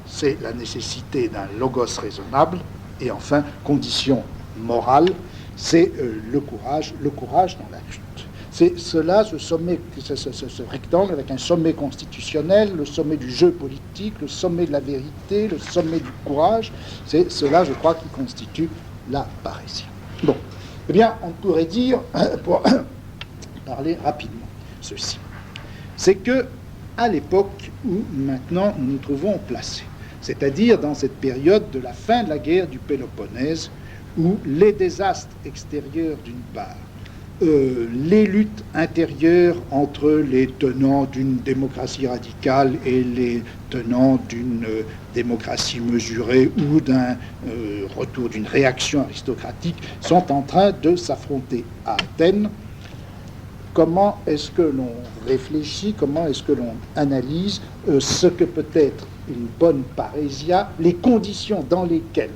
Speaker 1: c'est la nécessité d'un logos raisonnable, et enfin, condition morale, c'est le courage dans la lutte. C'est cela, ce sommet, ce rectangle avec un sommet constitutionnel, le sommet du jeu politique, le sommet de la vérité, le sommet du courage, c'est cela, je crois, qui constitue la parésia. Bon, eh bien, on pourrait dire, pour parler rapidement, ceci. C'est que, à l'époque où maintenant nous nous trouvons placés, c'est-à-dire dans cette période de la fin de la guerre du Péloponnèse, où les désastres extérieurs d'une part, les luttes intérieures entre les tenants d'une démocratie radicale et les tenants d'une démocratie mesurée ou d'un retour d'une réaction aristocratique sont en train de s'affronter à Athènes. Comment est-ce que l'on réfléchit, comment est-ce que l'on analyse ce que peut être une bonne parésia, les conditions dans lesquelles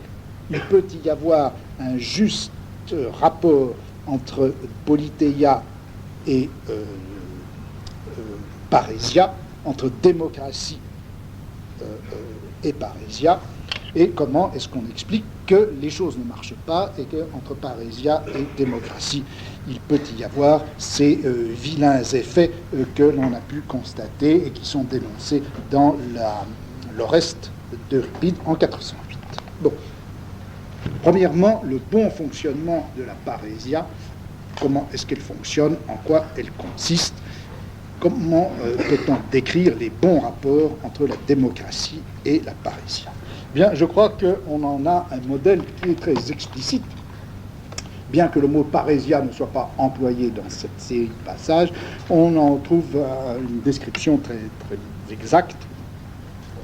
Speaker 1: il peut y avoir un juste rapport entre politeia et parésia, entre démocratie et parésia, et comment est-ce qu'on explique que les choses ne marchent pas et qu'entre parésia et démocratie, il peut y avoir ces vilains effets que l'on a pu constater et qui sont dénoncés dans l'Oreste d'Euripide en 408. Bon. Premièrement, le bon fonctionnement de la parésia, comment est-ce qu'elle fonctionne, en quoi elle consiste, comment peut-on décrire les bons rapports entre la démocratie et la parésia. Bien, je crois qu'on en a un modèle qui est très explicite, bien que le mot parésia ne soit pas employé dans cette série de passages, on en trouve une description très, très exacte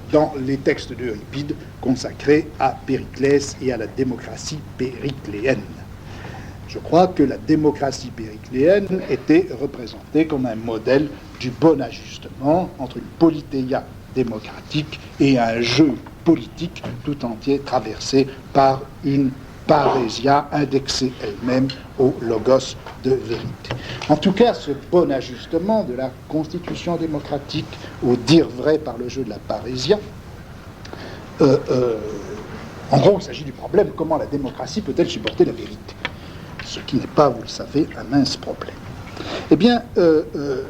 Speaker 1: dans les textes d'Euripide consacrés à Périclès et à la démocratie péricléenne. Je crois que la démocratie péricléenne était représentée comme un modèle du bon ajustement entre une politeia démocratique et un jeu politique tout entier traversé par une parésia indexée elle-même au logos de vérité. En tout cas, ce bon ajustement de la constitution démocratique au dire vrai par le jeu de la parésia, en gros, il s'agit du problème comment la démocratie peut-elle supporter la vérité, ce qui n'est pas, vous le savez, un mince problème. Eh bien, je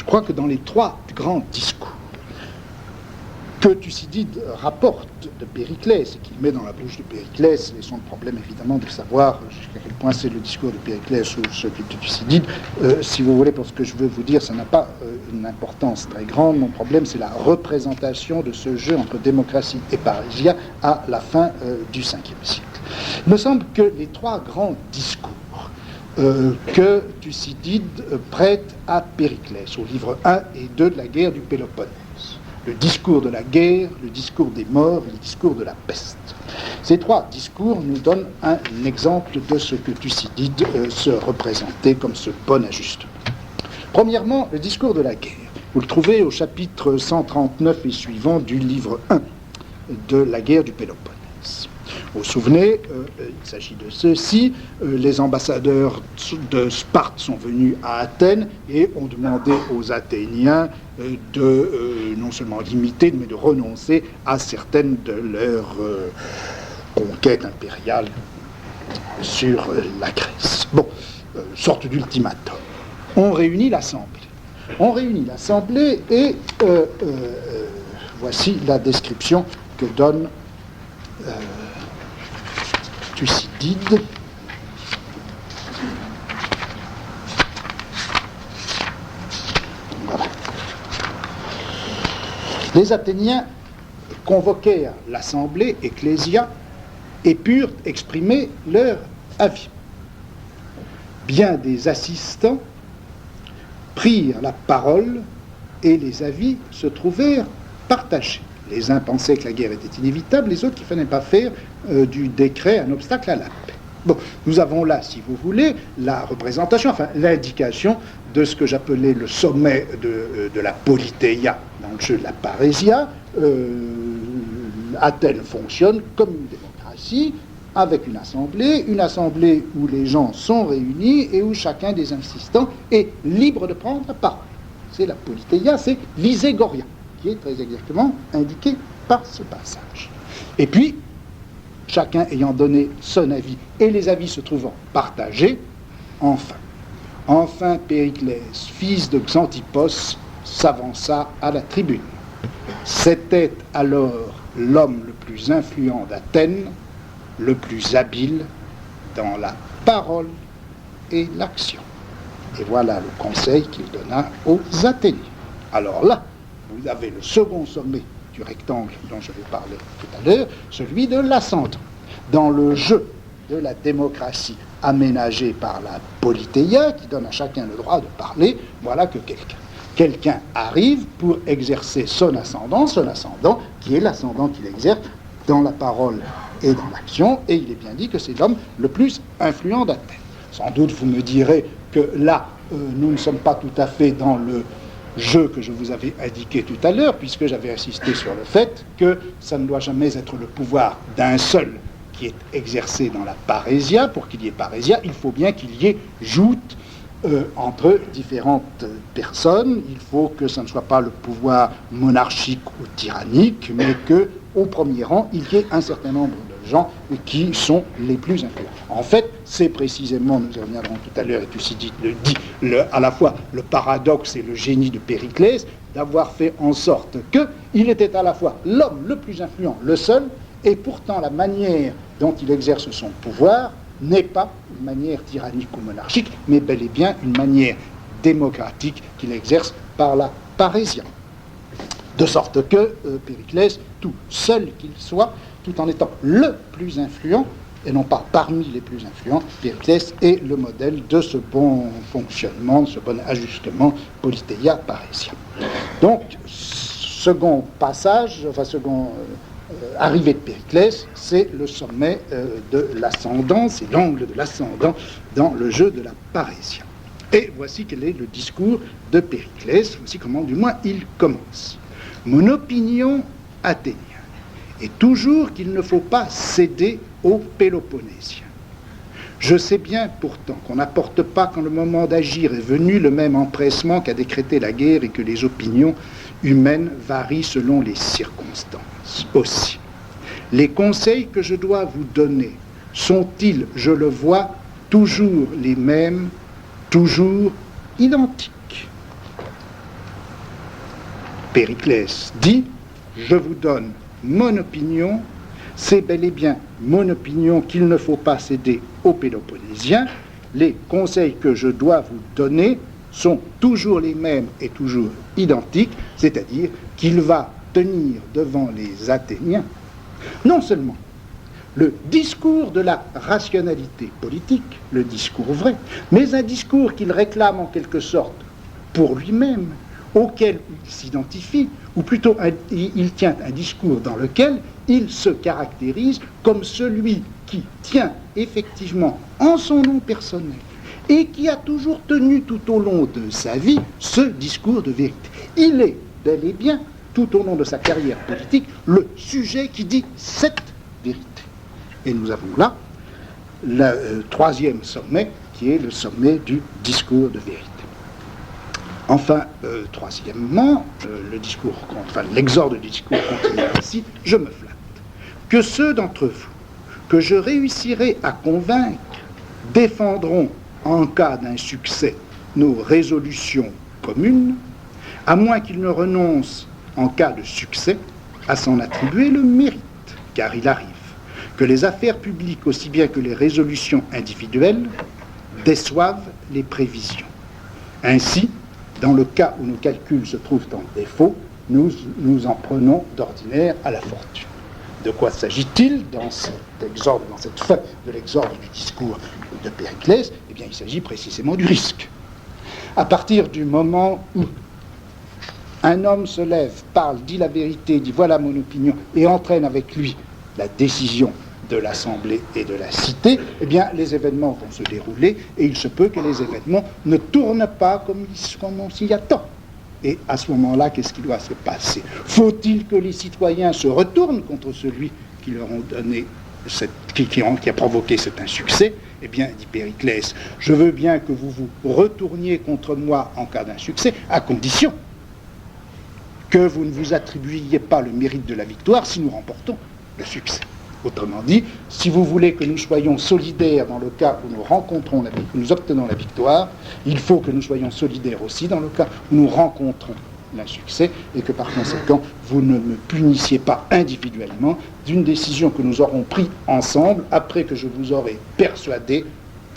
Speaker 1: crois que dans les trois grands discours que Thucydide rapporte de Périclès, et qu'il met dans la bouche de Périclès, laissons le problème évidemment de savoir jusqu'à quel point c'est le discours de Périclès ou celui de Thucydide. Si vous voulez, pour ce que je veux vous dire, ça n'a pas une importance très grande. Mon problème, c'est la représentation de ce jeu entre démocratie et parésia à la fin du 5e siècle. Il me semble que les trois grands discours que Thucydide prête à Périclès, au livre 1 et 2 de la guerre du Péloponnèse, le discours de la guerre, le discours des morts et le discours de la peste. Ces trois discours nous donnent un exemple de ce que Thucydide se représentait comme ce bon ajustement. Premièrement, le discours de la guerre. Vous le trouvez au chapitre 139 et suivant du livre 1 de la guerre du Péloponnèse. Vous vous souvenez, il s'agit de ceci, les ambassadeurs de Sparte sont venus à Athènes et ont demandé aux Athéniens de non seulement limiter, mais de renoncer à certaines de leurs conquêtes impériales sur la Grèce. Bon, sorte d'ultimatum. On réunit l'Assemblée. Et voici la description que donne Thucydide. Voilà. Les Athéniens convoquèrent l'assemblée, ecclésia, et purent exprimer leur avis. Bien des assistants prirent la parole et les avis se trouvèrent partagés. Les uns pensaient que la guerre était inévitable, les autres qu'il ne fallait pas faire du décret un obstacle à la paix. Bon, nous avons là, si vous voulez, la représentation, enfin l'indication de ce que j'appelais le sommet de la politeia dans le jeu de la parésia. Athènes fonctionne comme une démocratie, avec une assemblée où les gens sont réunis et où chacun des assistants est libre de prendre la parole. C'est la politeia, c'est l'iségoria, qui est très exactement indiqué par ce passage. Et puis, chacun ayant donné son avis et les avis se trouvant partagés, enfin Périclès, fils de Xantippos, s'avança à la tribune. C'était alors l'homme le plus influent d'Athènes, le plus habile dans la parole et l'action. Et voilà le conseil qu'il donna aux Athéniens. Alors là, vous avez le second sommet du rectangle dont je vous parlais tout à l'heure, celui de l'ascendant. Dans le jeu de la démocratie aménagée par la politeia, qui donne à chacun le droit de parler, voilà que quelqu'un arrive pour exercer son ascendant qui est l'ascendant qu'il exerce dans la parole et dans l'action, et il est bien dit que c'est l'homme le plus influent d'Athènes. Sans doute vous me direz que là, nous ne sommes pas tout à fait dans le jeu que je vous avais indiqué tout à l'heure, puisque j'avais insisté sur le fait que ça ne doit jamais être le pouvoir d'un seul qui est exercé dans la parésia. Pour qu'il y ait parésia, il faut bien qu'il y ait joute entre différentes personnes. Il faut que ça ne soit pas le pouvoir monarchique ou tyrannique, mais que, au premier rang, il y ait un certain nombre de gens qui sont les plus influents. En fait, c'est précisément, nous y reviendrons tout à l'heure, et Thucydide le dit, à la fois le paradoxe et le génie de Périclès, d'avoir fait en sorte qu'il était à la fois l'homme le plus influent, le seul, et pourtant la manière dont il exerce son pouvoir n'est pas une manière tyrannique ou monarchique, mais bel et bien une manière démocratique qu'il exerce par la parésia. De sorte que Périclès, tout seul qu'il soit, tout en étant le plus influent, et non pas parmi les plus influents, Périclès est le modèle de ce bon fonctionnement, de ce bon ajustement politeia parésia. Donc, second passage, arrivée de Périclès, c'est le sommet de l'ascendant, c'est l'angle de l'ascendant dans le jeu de la parésia. Et voici quel est le discours de Périclès, voici comment du moins il commence. Mon opinion athénienne et toujours qu'il ne faut pas céder aux Péloponnèsiens. Je sais bien pourtant qu'on n'apporte pas, quand le moment d'agir est venu, le même empressement qu'a décrété la guerre et que les opinions humaines varient selon les circonstances. Aussi, les conseils que je dois vous donner sont-ils, je le vois, toujours les mêmes, toujours identiques? Périclès dit, je vous donne mon opinion, c'est bel et bien mon opinion qu'il ne faut pas céder aux Péloponnèsiens. Les conseils que je dois vous donner sont toujours les mêmes et toujours identiques, c'est-à-dire qu'il va tenir devant les Athéniens non seulement le discours de la rationalité politique, le discours vrai, mais un discours qu'il réclame en quelque sorte pour lui-même, auquel il s'identifie, ou plutôt il tient un discours dans lequel il se caractérise comme celui qui tient effectivement en son nom personnel et qui a toujours tenu tout au long de sa vie ce discours de vérité. Il est bel et bien, tout au long de sa carrière politique, le sujet qui dit cette vérité. Et nous avons là le troisième sommet, qui est le sommet du discours de vérité. Enfin, troisièmement, l'exorde du discours continue ainsi, je me flatte que ceux d'entre vous que je réussirai à convaincre défendront, en cas d'un succès, nos résolutions communes, à moins qu'ils ne renoncent, en cas de succès, à s'en attribuer le mérite, car il arrive que les affaires publiques, aussi bien que les résolutions individuelles, déçoivent les prévisions. Ainsi, dans le cas où nos calculs se trouvent en défaut, nous en prenons d'ordinaire à la fortune. De quoi s'agit-il dans cet exorde, dans cette fin de l'exorde du discours de Périclès? Eh bien, il s'agit précisément du risque. À partir du moment où un homme se lève, parle, dit la vérité, dit voilà mon opinion, et entraîne avec lui la décision de l'Assemblée et de la Cité, eh bien, les événements vont se dérouler, et il se peut que les événements ne tournent pas comme on s'y attend. Et à ce moment-là, qu'est-ce qui doit se passer? Faut-il que les citoyens se retournent contre celui qui leur ont donné qui a provoqué cet insuccès? Eh bien, dit Périclès, je veux bien que vous vous retourniez contre moi en cas d'insuccès, à condition que vous ne vous attribuiez pas le mérite de la victoire si nous remportons le succès. Autrement dit, si vous voulez que nous soyons solidaires dans le cas où nous rencontrons où nous obtenons la victoire, il faut que nous soyons solidaires aussi dans le cas où nous rencontrons l'insuccès, et que par conséquent, vous ne me punissiez pas individuellement d'une décision que nous aurons prise ensemble après que je vous aurai persuadé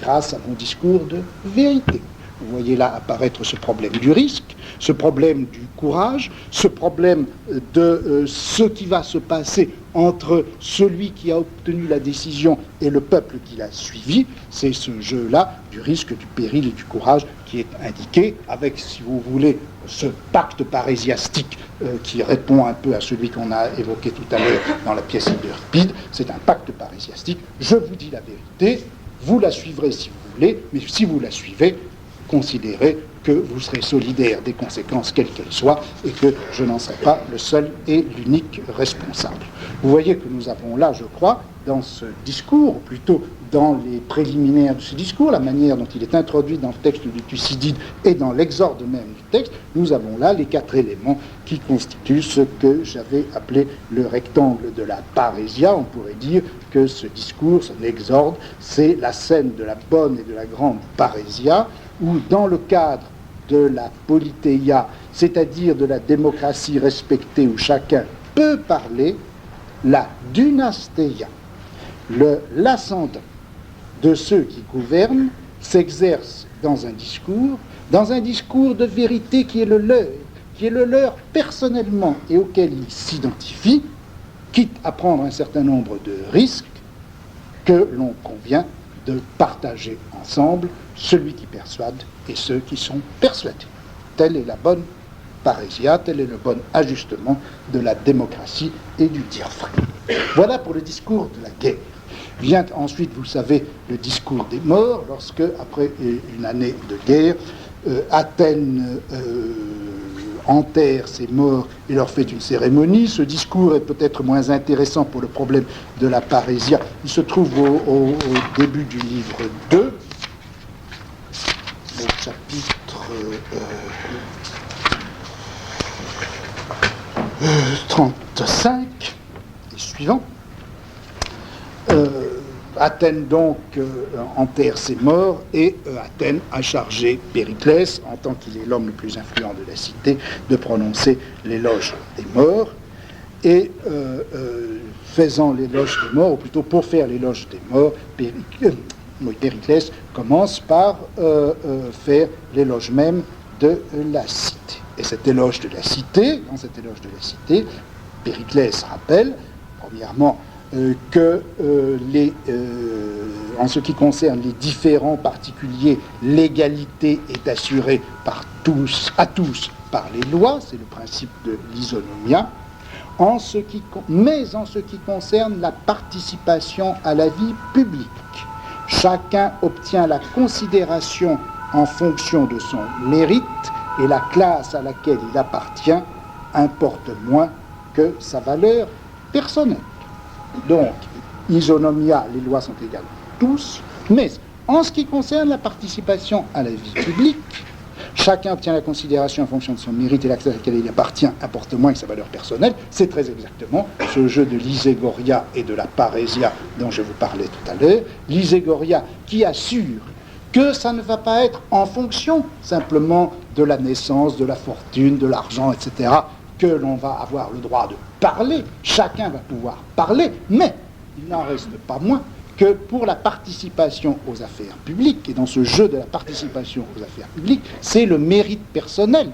Speaker 1: grâce à mon discours de vérité. Vous voyez là apparaître ce problème du risque, ce problème du courage, ce problème de ce qui va se passer entre celui qui a obtenu la décision et le peuple qui l'a suivi. C'est ce jeu-là du risque, du péril et du courage qui est indiqué avec, si vous voulez, ce pacte parésiastique qui répond un peu à celui qu'on a évoqué tout à l'heure dans la pièce d'Euripide. C'est un pacte parésiastique. Je vous dis la vérité, vous la suivrez si vous voulez, mais si vous la suivez, considérez que vous serez solidaire des conséquences quelles qu'elles soient et que je n'en serai pas le seul et l'unique responsable. Vous voyez que nous avons là, je crois, dans ce discours, ou plutôt dans les préliminaires de ce discours, la manière dont il est introduit dans le texte du Thucydide et dans l'exorde même du texte, nous avons là les 4 éléments qui constituent ce que j'avais appelé le rectangle de la parésia. On pourrait dire que ce discours, son exorde, c'est la scène de la bonne et de la grande parésia, où dans le cadre de la politeia, c'est-à-dire de la démocratie respectée où chacun peut parler, la dynasteia, l'ascendant de ceux qui gouvernent, s'exerce dans un discours de vérité qui est le leur personnellement et auquel ils s'identifient, quitte à prendre un certain nombre de risques que l'on convient de partager ensemble, celui qui persuade et ceux qui sont persuadés. Telle est la bonne parésia, tel est le bon ajustement de la démocratie et du dire vrai. Voilà pour le discours de la guerre. Vient ensuite, vous savez, le discours des morts, lorsque, après une année de guerre, Athènes enterre ses morts et leur fait une cérémonie. Ce discours est peut-être moins intéressant pour le problème de la parésia. Il se trouve au début du livre 2, au chapitre 35 et suivant. Athènes donc enterre ses morts et Athènes a chargé Périclès, en tant qu'il est l'homme le plus influent de la cité, de prononcer l'éloge des morts. Et faisant l'éloge des morts, ou plutôt pour faire l'éloge des morts, Périclès commence par faire l'éloge même de la cité. Et cet éloge de la cité, dans cet éloge de la cité, Périclès rappelle, premièrement, que en ce qui concerne les différents particuliers, l'égalité est assurée à tous par les lois, c'est le principe de l'isonomia, mais en ce qui concerne la participation à la vie publique, chacun obtient la considération en fonction de son mérite et la classe à laquelle il appartient importe moins que sa valeur personnelle. Donc, isonomia, les lois sont égales pour tous, mais en ce qui concerne la participation à la vie publique, chacun obtient la considération en fonction de son mérite et la classe à laquelle il appartient importe moins que sa valeur personnelle. C'est très exactement ce jeu de l'iségoria et de la parésia dont je vous parlais tout à l'heure. L'iségoria qui assure que ça ne va pas être en fonction simplement de la naissance, de la fortune, de l'argent, etc., que l'on va avoir le droit de parler, chacun va pouvoir parler, mais il n'en reste pas moins que pour la participation aux affaires publiques, et dans ce jeu de la participation aux affaires publiques, c'est le mérite personnel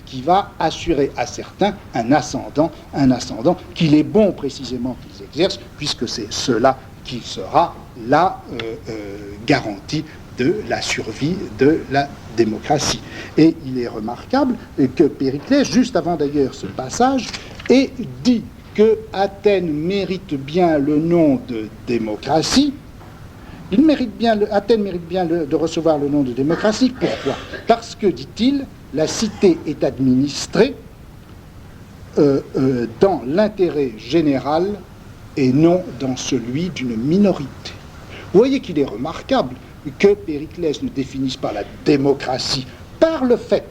Speaker 1: qui va assurer à certains un ascendant qu'il est bon précisément qu'ils exercent, puisque c'est cela qui sera la garantie de la survie de la démocratie. Et il est remarquable que Périclès, juste avant d'ailleurs ce passage, ait dit que Athènes mérite bien le nom de démocratie. Athènes mérite bien de recevoir le nom de démocratie. Pourquoi ? Parce que, dit-il, la cité est administrée dans l'intérêt général et non dans celui d'une minorité. Vous voyez qu'il est remarquable que Périclès ne définisse pas la démocratie par le fait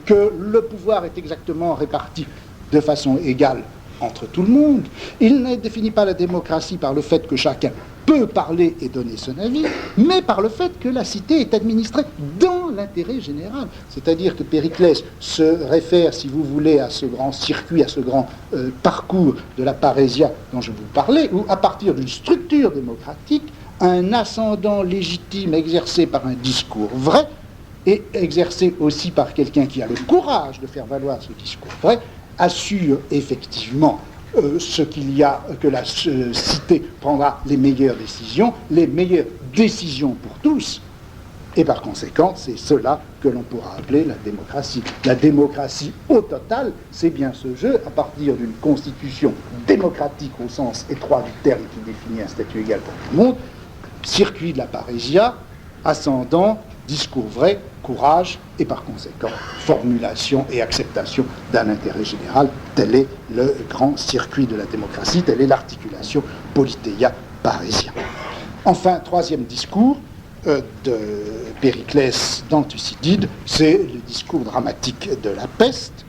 Speaker 1: que le pouvoir est exactement réparti de façon égale entre tout le monde. Il ne définit pas la démocratie par le fait que chacun peut parler et donner son avis, mais par le fait que la cité est administrée dans l'intérêt général. C'est-à-dire que Périclès se réfère, si vous voulez, à ce grand circuit, à ce grand parcours de la parésia dont je vous parlais, où à partir d'une structure démocratique, un ascendant légitime exercé par un discours vrai et exercé aussi par quelqu'un qui a le courage de faire valoir ce discours vrai, assure effectivement que la cité prendra les meilleures décisions pour tous, et par conséquent, c'est cela que l'on pourra appeler la démocratie. La démocratie au total, c'est bien ce jeu, à partir d'une constitution démocratique au sens étroit du terme qui définit un statut égal pour tout le monde, circuit de la parésia, ascendant, discours vrai, courage, et par conséquent, formulation et acceptation d'un intérêt général. Tel est le grand circuit de la démocratie, telle est l'articulation politéia-parésien. Enfin, troisième discours de Périclès dans Thucydide, c'est le discours dramatique de la peste.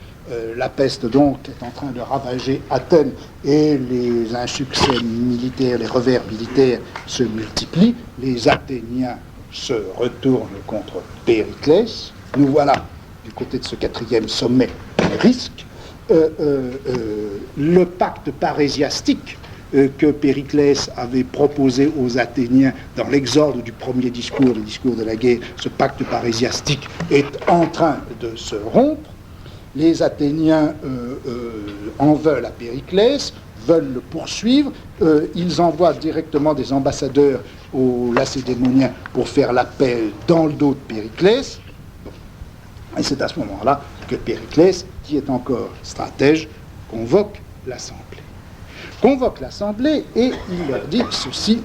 Speaker 1: La peste, donc, est en train de ravager Athènes et les insuccès militaires, les revers militaires se multiplient. Les Athéniens se retournent contre Périclès. Nous voilà du côté de ce quatrième sommet risque. Le pacte parésiastique que Périclès avait proposé aux Athéniens dans l'exorde du premier discours, le discours de la guerre, ce pacte parésiastique est en train de se rompre. Les Athéniens en veulent à Périclès, veulent le poursuivre. Ils envoient directement des ambassadeurs aux Lacédémoniens pour faire la paix dans le dos de Périclès. Et c'est à ce moment-là que Périclès, qui est encore stratège, convoque l'Assemblée. Et il leur dit ceci.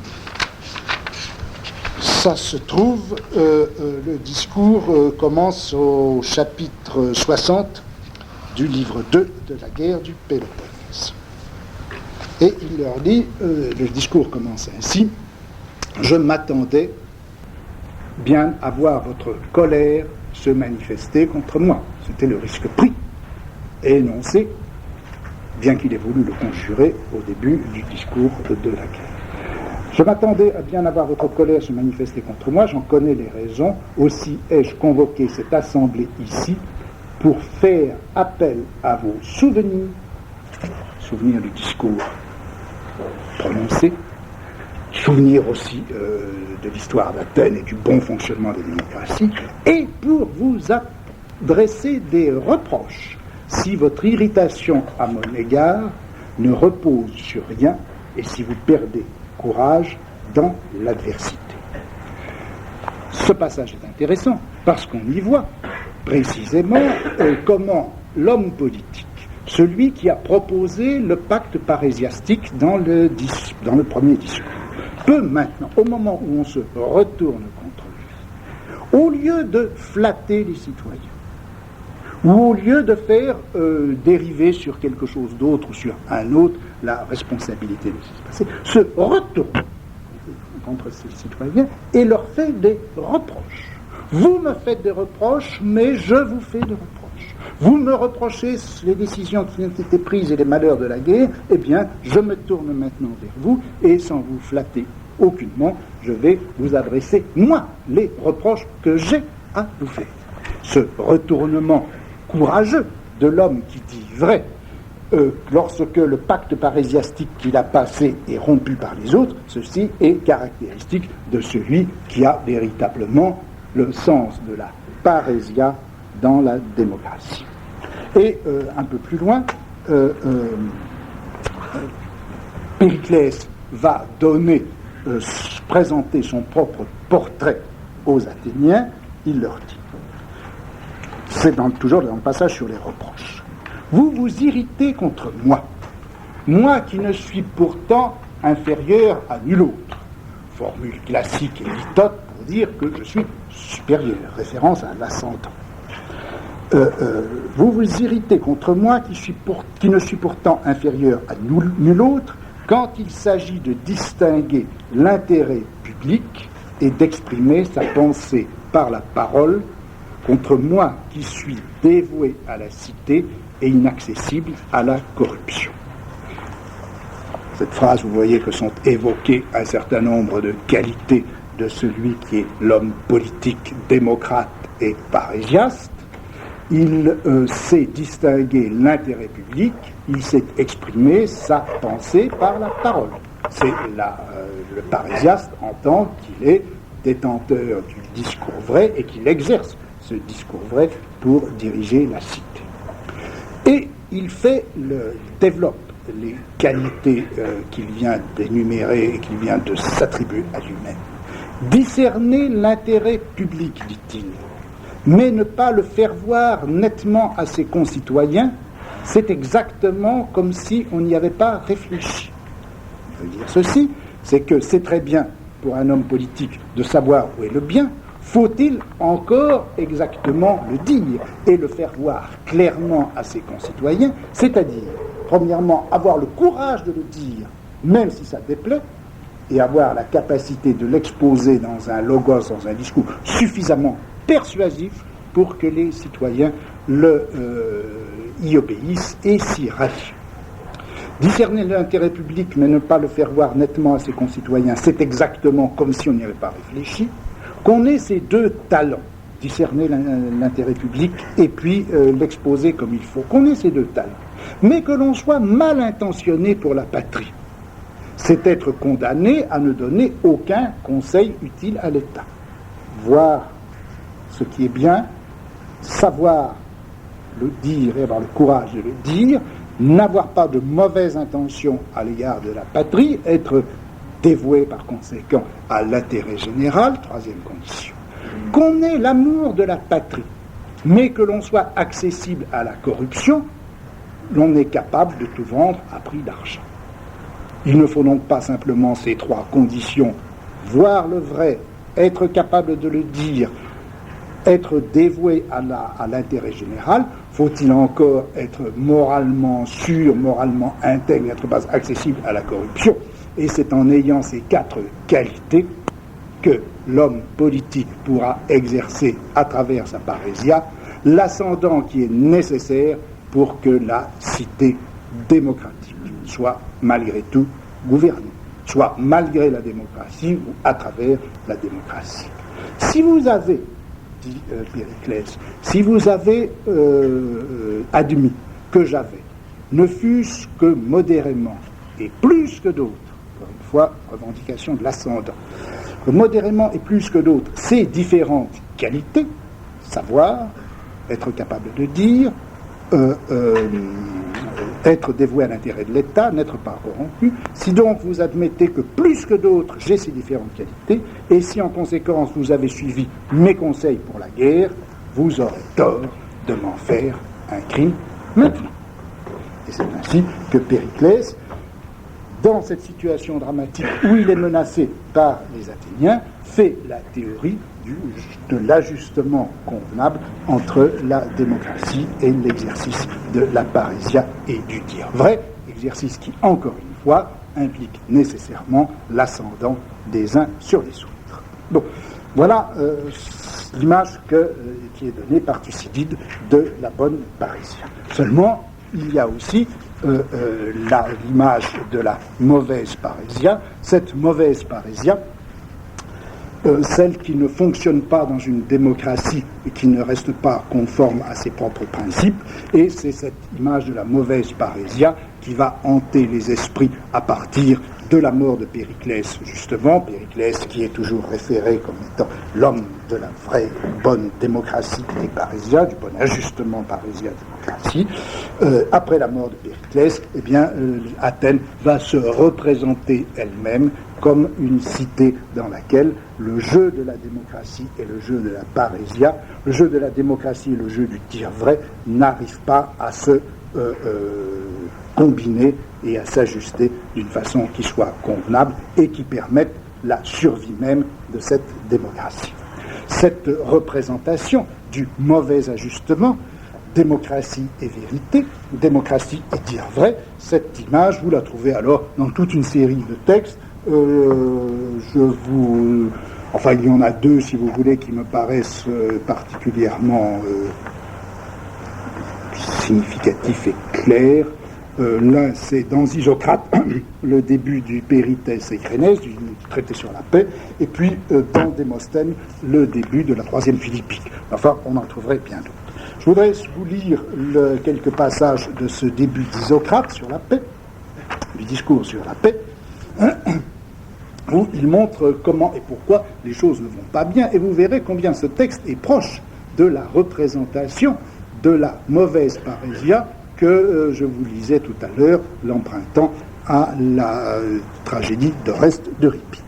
Speaker 1: Ça se trouve, le discours commence au chapitre 60 du livre 2 de la guerre du Péloponnèse. Et il leur dit, le discours commence ainsi: je m'attendais bien à voir votre colère se manifester contre moi. C'était le risque pris et énoncé, bien qu'il ait voulu le conjurer au début du discours de la guerre. Je m'attendais à bien avoir votre colère se manifester contre moi, j'en connais les raisons, aussi ai-je convoqué cette assemblée ici pour faire appel à vos souvenirs du discours prononcé, souvenir aussi de l'histoire d'Athènes et du bon fonctionnement des démocraties, et pour vous adresser des reproches si votre irritation à mon égard ne repose sur rien et si vous perdez courage dans l'adversité. Ce passage est intéressant parce qu'on y voit précisément comment l'homme politique, celui qui a proposé le pacte parésiastique dans le premier discours, peut maintenant, au moment où on se retourne contre lui, au lieu de flatter les citoyens, ou au lieu de faire dériver sur quelque chose d'autre ou sur un autre la responsabilité de ce qui s'est passé, se retourne contre ces citoyens et leur fait des reproches. Vous me faites des reproches, mais je vous fais des reproches. Vous me reprochez les décisions qui ont été prises et les malheurs de la guerre, eh bien, je me tourne maintenant vers vous et sans vous flatter aucunement, je vais vous adresser, moi, les reproches que j'ai à vous faire. Ce retournement courageux de l'homme qui dit vrai, lorsque le pacte parésiastique qu'il a passé est rompu par les autres, ceci est caractéristique de celui qui a véritablement le sens de la parésia dans la démocratie. Et un peu plus loin, Périclès va présenter son propre portrait aux Athéniens. Il leur dit, c'est toujours dans le passage sur les reproches: vous vous irritez contre moi, moi qui ne suis pourtant inférieur à nul autre. Formule classique et litote pour dire que je suis supérieur, référence à l'ascendant. Vous vous irritez contre moi qui ne suis pourtant inférieur à nul autre quand il s'agit de distinguer l'intérêt public et d'exprimer sa pensée par la parole, contre moi qui suis dévoué à la cité et inaccessible à la corruption. Cette phrase, vous voyez que sont évoquées un certain nombre de qualités de celui qui est l'homme politique, démocrate et parésiaste. Il sait distinguer l'intérêt public, il sait exprimer sa pensée par la parole. C'est le parésiaste entend qu'il est détenteur du discours vrai et qu'il exerce ce discours vrai pour diriger la cité. Et il développe les qualités qu'il vient d'énumérer et qu'il vient de s'attribuer à lui-même. Discerner l'intérêt public, dit-il, mais ne pas le faire voir nettement à ses concitoyens, c'est exactement comme si on n'y avait pas réfléchi. Je veux dire ceci, c'est que c'est très bien pour un homme politique de savoir où est le bien, faut-il encore exactement le dire et le faire voir clairement à ses concitoyens, c'est-à-dire, premièrement, avoir le courage de le dire, même si ça déplaît, et avoir la capacité de l'exposer dans un logos, dans un discours suffisamment persuasif pour que les citoyens y obéissent et s'y rallient. Discerner l'intérêt public mais ne pas le faire voir nettement à ses concitoyens, c'est exactement comme si on n'y avait pas réfléchi. Qu'on ait ces deux talents, discerner l'intérêt public et puis l'exposer comme il faut, qu'on ait ces deux talents, mais que l'on soit mal intentionné pour la patrie, c'est être condamné à ne donner aucun conseil utile à l'État. Voir ce qui est bien, savoir le dire et avoir le courage de le dire, n'avoir pas de mauvaises intentions à l'égard de la patrie, être dévoué par conséquent à l'intérêt général, troisième condition. Qu'on ait l'amour de la patrie, mais que l'on soit accessible à la corruption, l'on est capable de tout vendre à prix d'argent. Il ne faut donc pas simplement ces trois conditions: voir le vrai, être capable de le dire, être dévoué à l'intérêt général, faut-il encore être moralement sûr, moralement intègre, être pas accessible à la corruption. Et c'est en ayant ces 4 qualités que l'homme politique pourra exercer à travers sa parésia l'ascendant qui est nécessaire pour que la cité démocratique soit malgré tout gouvernée, soit malgré la démocratie ou à travers la démocratie. Si vous avez, dit Périclès, si vous avez admis que j'avais, ne fût-ce que modérément et plus que d'autres, encore une fois, revendication de l'ascendant, que modérément et plus que d'autres, ces différentes qualités, savoir, être capable de dire, être dévoué à l'intérêt de l'État, n'être pas corrompu, si donc vous admettez que plus que d'autres j'ai ces différentes qualités, et si en conséquence vous avez suivi mes conseils pour la guerre, vous aurez tort de m'en faire un crime maintenant. Et c'est ainsi que Périclès, dans cette situation dramatique où il est menacé par les Athéniens, fait la théorie de l'ajustement convenable entre la démocratie et l'exercice de la parésia et du dire vrai, exercice qui, encore une fois, implique nécessairement l'ascendant des uns sur les autres. Bon, voilà l'image qui est donnée par Thucydide de la bonne parésia. Seulement, il y a aussi l'image de la mauvaise parésia. Cette mauvaise parésia, celle qui ne fonctionne pas dans une démocratie et qui ne reste pas conforme à ses propres principes, et c'est cette image de la mauvaise parésia qui va hanter les esprits à partir de la mort de Périclès, justement, Périclès qui est toujours référé comme étant l'homme de la vraie bonne démocratie et parésia, du bon ajustement parésia-démocratie. Après la mort de Périclès, eh bien, Athènes va se représenter elle-même comme une cité dans laquelle le jeu de la démocratie et le jeu de la parésia, le jeu de la démocratie et le jeu du dire vrai n'arrivent pas à se combiner et à s'ajuster d'une façon qui soit convenable et qui permette la survie même de cette démocratie. Cette représentation du mauvais ajustement, démocratie et vérité, démocratie et dire vrai, cette image, vous la trouvez alors dans toute une série de textes. Enfin, il y en a 2, si vous voulez, qui me paraissent particulièrement significatifs et clairs. L'un, c'est dans Isocrate, le début du Périthès et Crénès, du traité sur la paix, et puis dans Démosthène, le début de la 3e Philippique. Enfin, on en trouverait bien d'autres. Je voudrais vous lire quelques passages de ce début d'Isocrate sur la paix, du discours sur la paix, où il montre comment et pourquoi les choses ne vont pas bien, et vous verrez combien ce texte est proche de la représentation de la mauvaise parésia que je vous lisais tout à l'heure, l'empruntant à la tragédie d'Oreste d'Euripide.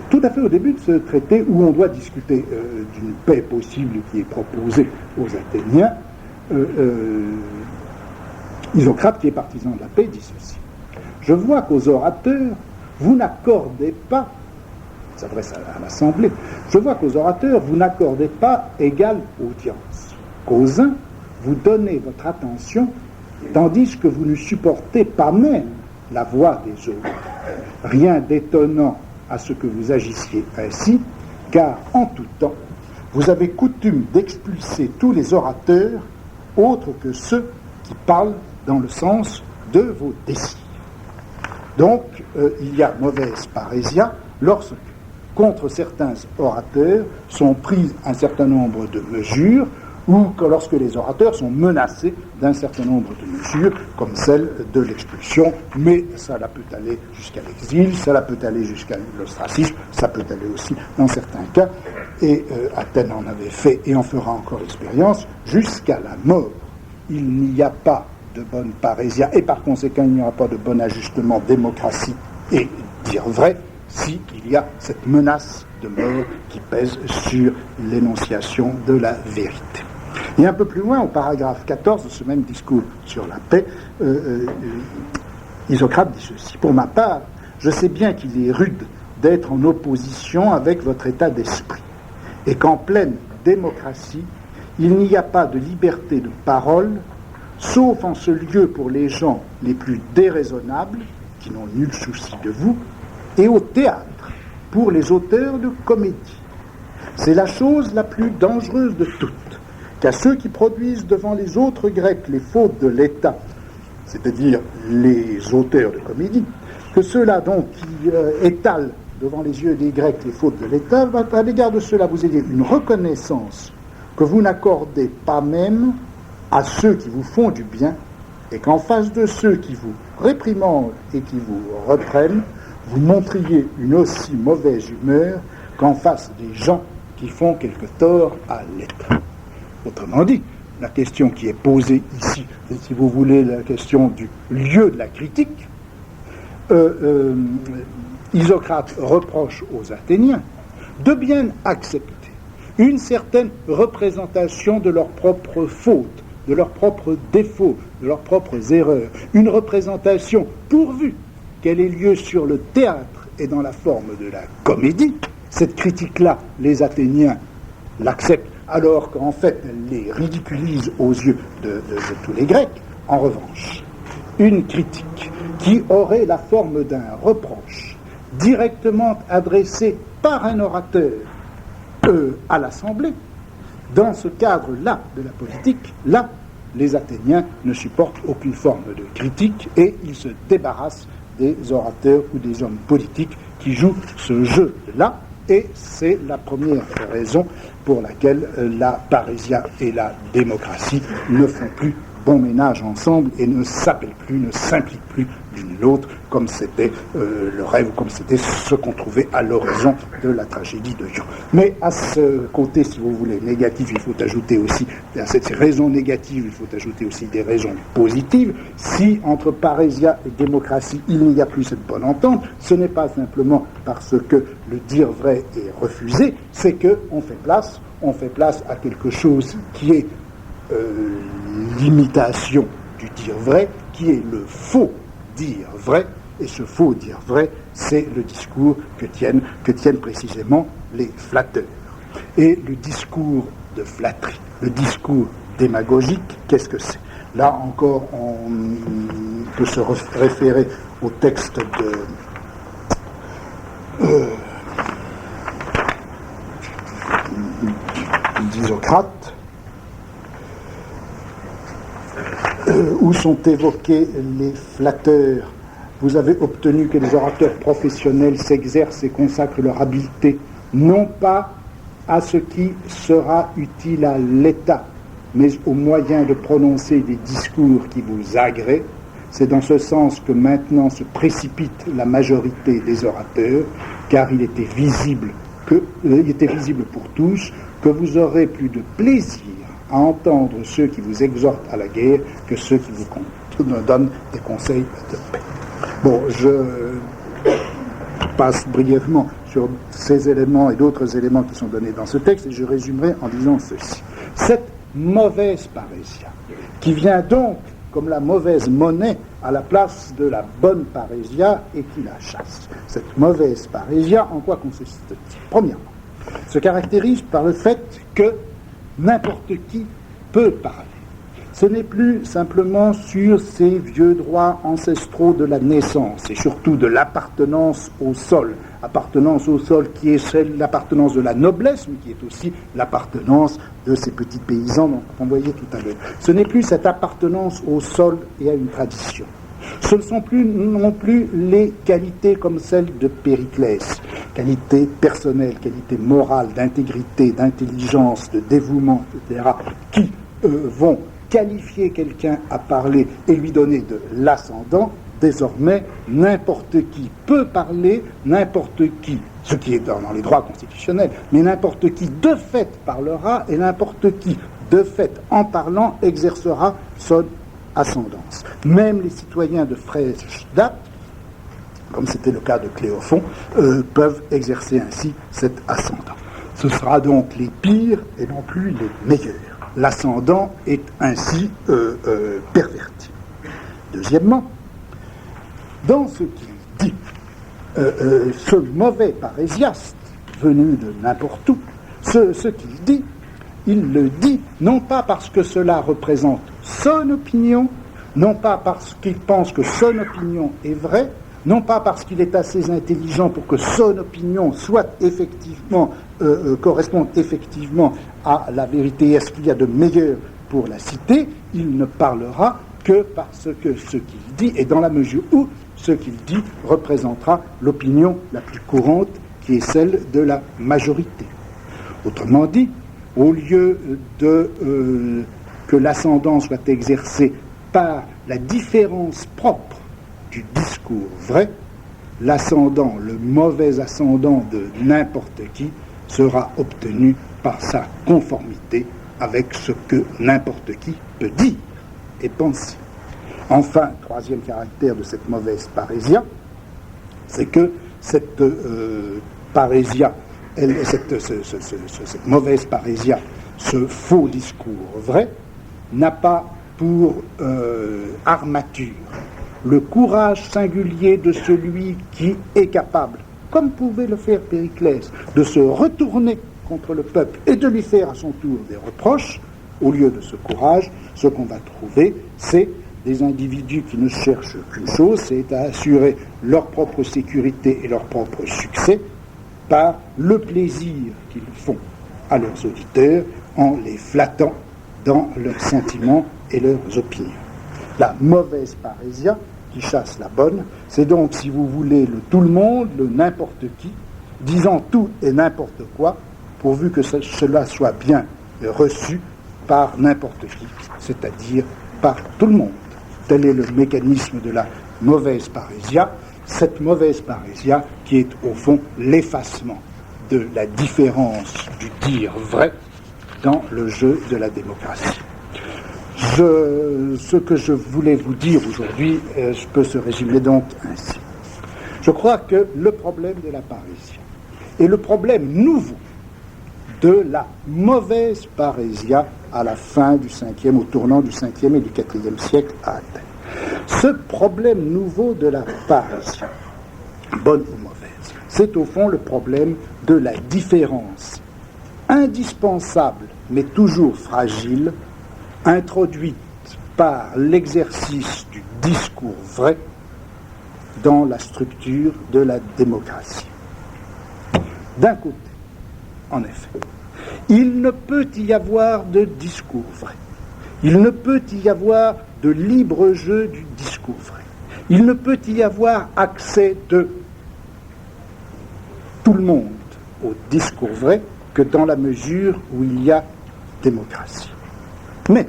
Speaker 1: Tout à fait au début de ce traité, où on doit discuter d'une paix possible qui est proposée aux Athéniens, Isocrate, qui est partisan de la paix, dit ceci. Je vois qu'aux orateurs, vous n'accordez pas, il s'adresse à l'Assemblée, je vois qu'aux orateurs, vous n'accordez pas égale audience. Qu'aux uns, vous donnez votre attention, tandis que vous ne supportez pas même la voix des autres. Rien d'étonnant à ce que vous agissiez ainsi, car en tout temps, vous avez coutume d'expulser tous les orateurs, autres que ceux qui parlent dans le sens de vos désirs. Donc, il y a mauvaise parésia lorsque, contre certains orateurs, sont prises un certain nombre de mesures, ou que lorsque les orateurs sont menacés d'un certain nombre de mesures, comme celle de l'expulsion, mais ça peut aller jusqu'à l'exil, ça peut aller jusqu'à l'ostracisme, ça peut aller aussi, dans certains cas, et Athènes en avait fait et en fera encore l'expérience, jusqu'à la mort. Il n'y a pas de bonne parésia, et par conséquent, il n'y aura pas de bon ajustement démocratie et dire vrai, s'il y a cette menace de mort qui pèse sur l'énonciation de la vérité. Et un peu plus loin, au paragraphe 14 de ce même discours sur la paix, Isocrate dit ceci. Pour ma part, je sais bien qu'il est rude d'être en opposition avec votre état d'esprit, et qu'en pleine démocratie, il n'y a pas de liberté de parole, sauf en ce lieu pour les gens les plus déraisonnables, qui n'ont nul souci de vous, et au théâtre, pour les auteurs de comédie. C'est la chose la plus dangereuse de toutes, qu'à ceux qui produisent devant les autres Grecs les fautes de l'État, c'est-à-dire les auteurs de comédie, que ceux-là donc qui étalent devant les yeux des Grecs les fautes de l'État, à l'égard de ceux-là vous ayez une reconnaissance que vous n'accordez pas même à ceux qui vous font du bien, et qu'en face de ceux qui vous réprimandent et qui vous reprennent, vous montriez une aussi mauvaise humeur qu'en face des gens qui font quelque tort à l'État. Autrement dit, la question qui est posée ici, c'est, si vous voulez, la question du lieu de la critique. Isocrate reproche aux Athéniens de bien accepter une certaine représentation de leurs propres fautes, de leurs propres défauts, de leurs propres erreurs, une représentation pourvu qu'elle ait lieu sur le théâtre et dans la forme de la comédie. Cette critique-là, les Athéniens l'acceptent, alors qu'en fait, elle les ridiculise aux yeux de tous les Grecs. En revanche, une critique qui aurait la forme d'un reproche directement adressé par un orateur à l'Assemblée, dans ce cadre-là de la politique, là, les Athéniens ne supportent aucune forme de critique et ils se débarrassent des orateurs ou des hommes politiques qui jouent ce jeu-là. Et c'est la première raison pour laquelle la parésia et la démocratie ne font plus bon ménage ensemble et ne s'appellent plus, ne s'impliquent plus l'une l'autre, comme c'était le rêve, comme c'était ce qu'on trouvait à l'horizon de la tragédie de Dion. Mais à ce côté, si vous voulez, négatif, il faut ajouter aussi, à ces raisons négatives, il faut ajouter aussi des raisons positives. Si entre parésia et démocratie, il n'y a plus cette bonne entente, ce n'est pas simplement parce que le dire vrai est refusé, c'est qu'on fait place à quelque chose qui est l'imitation du dire vrai, qui est le faux dire vrai, et ce faux dire vrai, c'est le discours que tiennent précisément les flatteurs. Et le discours de flatterie, le discours démagogique, qu'est-ce que c'est? Là encore, on peut se référer au texte d'Isocrate, où sont évoqués les flatteurs. Vous avez obtenu que les orateurs professionnels s'exercent et consacrent leur habileté, non pas à ce qui sera utile à l'État, mais aux moyens de prononcer des discours qui vous agréent. C'est dans ce sens que maintenant se précipite la majorité des orateurs, car il était visible pour tous que vous aurez plus de plaisir à entendre ceux qui vous exhortent à la guerre que ceux qui vous donnent des conseils de paix. Bon, je passe brièvement sur ces éléments et d'autres éléments qui sont donnés dans ce texte et je résumerai en disant ceci. Cette mauvaise parésia, qui vient donc comme la mauvaise monnaie à la place de la bonne parésia et qui la chasse. Cette mauvaise parésia, en quoi consiste-t-elle? Premièrement, se caractérise par le fait que n'importe qui peut parler. Ce n'est plus simplement sur ces vieux droits ancestraux de la naissance et surtout de l'appartenance au sol qui est l'appartenance de la noblesse, mais qui est aussi l'appartenance de ces petits paysans qu'on voyait tout à l'heure. Ce n'est plus cette appartenance au sol et à une tradition. Ce ne sont plus non plus les qualités comme celles de Périclès, qualités personnelles, qualités morales, d'intégrité, d'intelligence, de dévouement, etc., qui vont qualifier quelqu'un à parler et lui donner de l'ascendant. Désormais, n'importe qui peut parler, n'importe qui, ce qui est dans les droits constitutionnels, mais n'importe qui de fait parlera et n'importe qui de fait en parlant exercera son ascendance. Même les citoyens de fraîche date, comme c'était le cas de Cléophon, peuvent exercer ainsi cet ascendant. Ce sera donc les pires et non plus les meilleurs. L'ascendant est ainsi perverti. Deuxièmement, dans ce qu'il dit, ce mauvais parésiaste, venu de n'importe où, ce qu'il dit, il le dit non pas parce que cela représente son opinion, non pas parce qu'il pense que son opinion est vraie, non pas parce qu'il est assez intelligent pour que son opinion soit effectivement, corresponde effectivement à la vérité, à ce qu'il y a de meilleur pour la cité, il ne parlera que parce que ce qu'il dit, et dans la mesure où ce qu'il dit représentera l'opinion la plus courante, qui est celle de la majorité. Autrement dit, au lieu que l'ascendant soit exercé par la différence propre du discours vrai, l'ascendant, le mauvais ascendant de n'importe qui, sera obtenu par sa conformité avec ce que n'importe qui peut dire et penser. Enfin, troisième caractère de cette mauvaise parésia, c'est que cette parésia, cette mauvaise parésia, ce faux discours vrai, n'a pas pour armature le courage singulier de celui qui est capable, comme pouvait le faire Périclès, de se retourner contre le peuple et de lui faire à son tour des reproches. Au lieu de ce courage, ce qu'on va trouver, c'est des individus qui ne cherchent qu'une chose, c'est à assurer leur propre sécurité et leur propre succès par le plaisir qu'ils font à leurs auditeurs en les flattant dans leurs sentiments et leurs opinions. La mauvaise parésia qui chasse la bonne, c'est donc, si vous voulez, le tout le monde, le n'importe qui, disant tout et n'importe quoi, pourvu que cela soit bien reçu par n'importe qui, c'est-à-dire par tout le monde. Tel est le mécanisme de la mauvaise parésia, cette mauvaise parésia qui est au fond l'effacement de la différence du dire vrai dans le jeu de la démocratie. Ce que je voulais vous dire aujourd'hui peut se résumer donc ainsi. Je crois que le problème de la parésia est le problème nouveau de la mauvaise parésia à la fin du 5e, au tournant du 5e et du 4e siècle à Athènes. Ce problème nouveau de la parésia, bonne ou mauvaise, c'est au fond le problème de la différence indispensable, mais toujours fragile, introduite par l'exercice du discours vrai dans la structure de la démocratie. D'un côté, en effet, il ne peut y avoir de discours vrai. Il ne peut y avoir de libre jeu du discours vrai. Il ne peut y avoir accès de tout le monde au discours vrai que dans la mesure où il y a démocratie. Mais,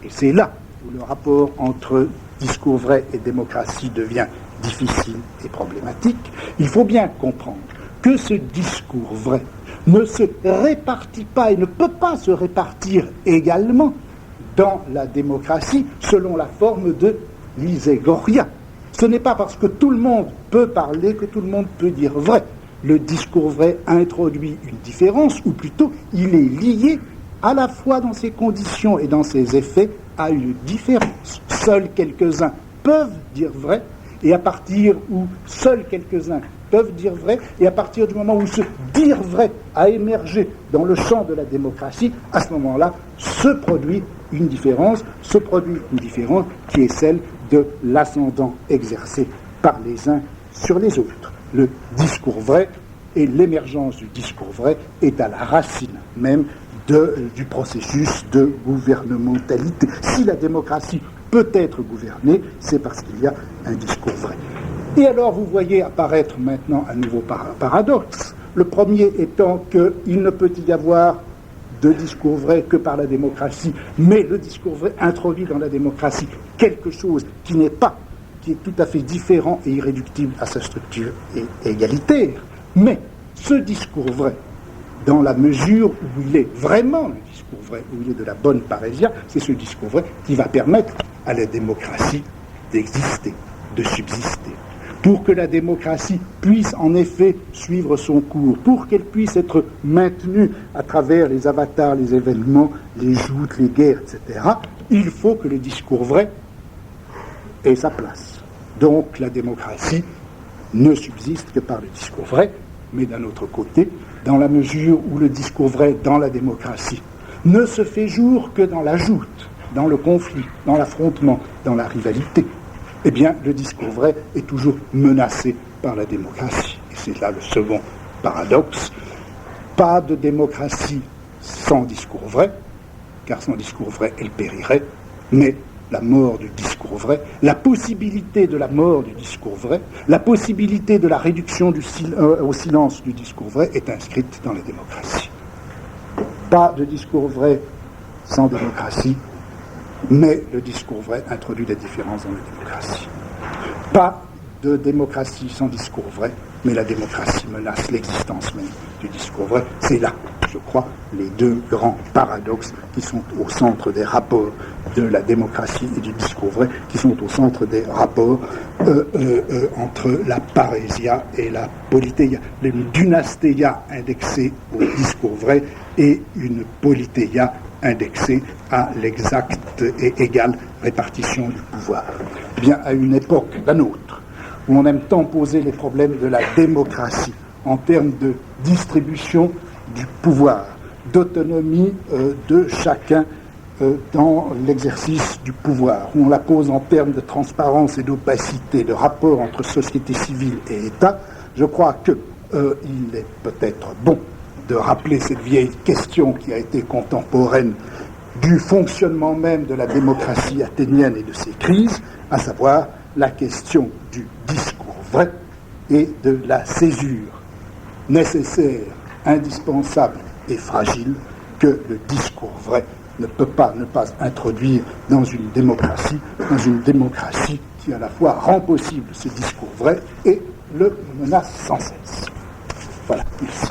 Speaker 1: et c'est là où le rapport entre discours vrai et démocratie devient difficile et problématique, il faut bien comprendre que ce discours vrai ne se répartit pas et ne peut pas se répartir également dans la démocratie selon la forme de l'iségoria. Ce n'est pas parce que tout le monde peut parler que tout le monde peut dire vrai. Le discours vrai introduit une différence, ou plutôt il est lié à la fois dans ses conditions et dans ses effets à une différence. Seuls quelques-uns peuvent dire vrai, et à partir où seuls quelques-uns peuvent dire vrai, et à partir du moment où ce dire vrai a émergé dans le champ de la démocratie, à ce moment-là se produit une différence qui est celle de l'ascendant exercé par les uns sur les autres. Le discours vrai et l'émergence du discours vrai est à la racine même du processus de gouvernementalité. Si la démocratie peut être gouvernée, c'est parce qu'il y a un discours vrai. Et alors vous voyez apparaître maintenant un nouveau paradoxe. Le premier étant qu'il ne peut y avoir de discours vrai que par la démocratie, mais le discours vrai introduit dans la démocratie quelque chose qui est tout à fait différent et irréductible à sa structure égalitaire. Mais ce discours vrai, dans la mesure où il est vraiment le discours vrai, où il est de la bonne parésia, c'est ce discours vrai qui va permettre à la démocratie d'exister, de subsister. Pour que la démocratie puisse en effet suivre son cours, pour qu'elle puisse être maintenue à travers les avatars, les événements, les joutes, les guerres, etc., il faut que le discours vrai ait sa place. Donc la démocratie ne subsiste que par le discours vrai, mais d'un autre côté, dans la mesure où le discours vrai dans la démocratie ne se fait jour que dans la joute, dans le conflit, dans l'affrontement, dans la rivalité, eh bien, le discours vrai est toujours menacé par la démocratie. Et c'est là le second paradoxe. Pas de démocratie sans discours vrai, car sans discours vrai, elle périrait, mais la mort du discours vrai, la possibilité de la mort du discours vrai, la possibilité de la réduction au silence du discours vrai est inscrite dans la démocratie. Pas de discours vrai sans démocratie, mais le discours vrai introduit la différence dans la démocratie. Pas de démocratie sans discours vrai, mais la démocratie menace l'existence même du discours vrai. C'est là, je crois, les deux grands paradoxes qui sont au centre des rapports de la démocratie et du discours vrai, qui sont au centre des rapports entre la parésia et la politéia. Une dynastéia indexée au discours vrai et une politéia indexée à l'exacte et égale répartition du pouvoir. Eh bien, à une époque, la nôtre, où on aime tant poser les problèmes de la démocratie en termes de distribution du pouvoir, d'autonomie de chacun dans l'exercice du pouvoir, où on la pose en termes de transparence et d'opacité, de rapport entre société civile et État, je crois qu'il est peut-être bon de rappeler cette vieille question qui a été contemporaine du fonctionnement même de la démocratie athénienne et de ses crises, à savoir la question du discours vrai et de la césure nécessaire, indispensable et fragile que le discours vrai ne peut pas ne pas introduire dans une démocratie qui à la fois rend possible ce discours vrai et le menace sans cesse. Voilà, merci.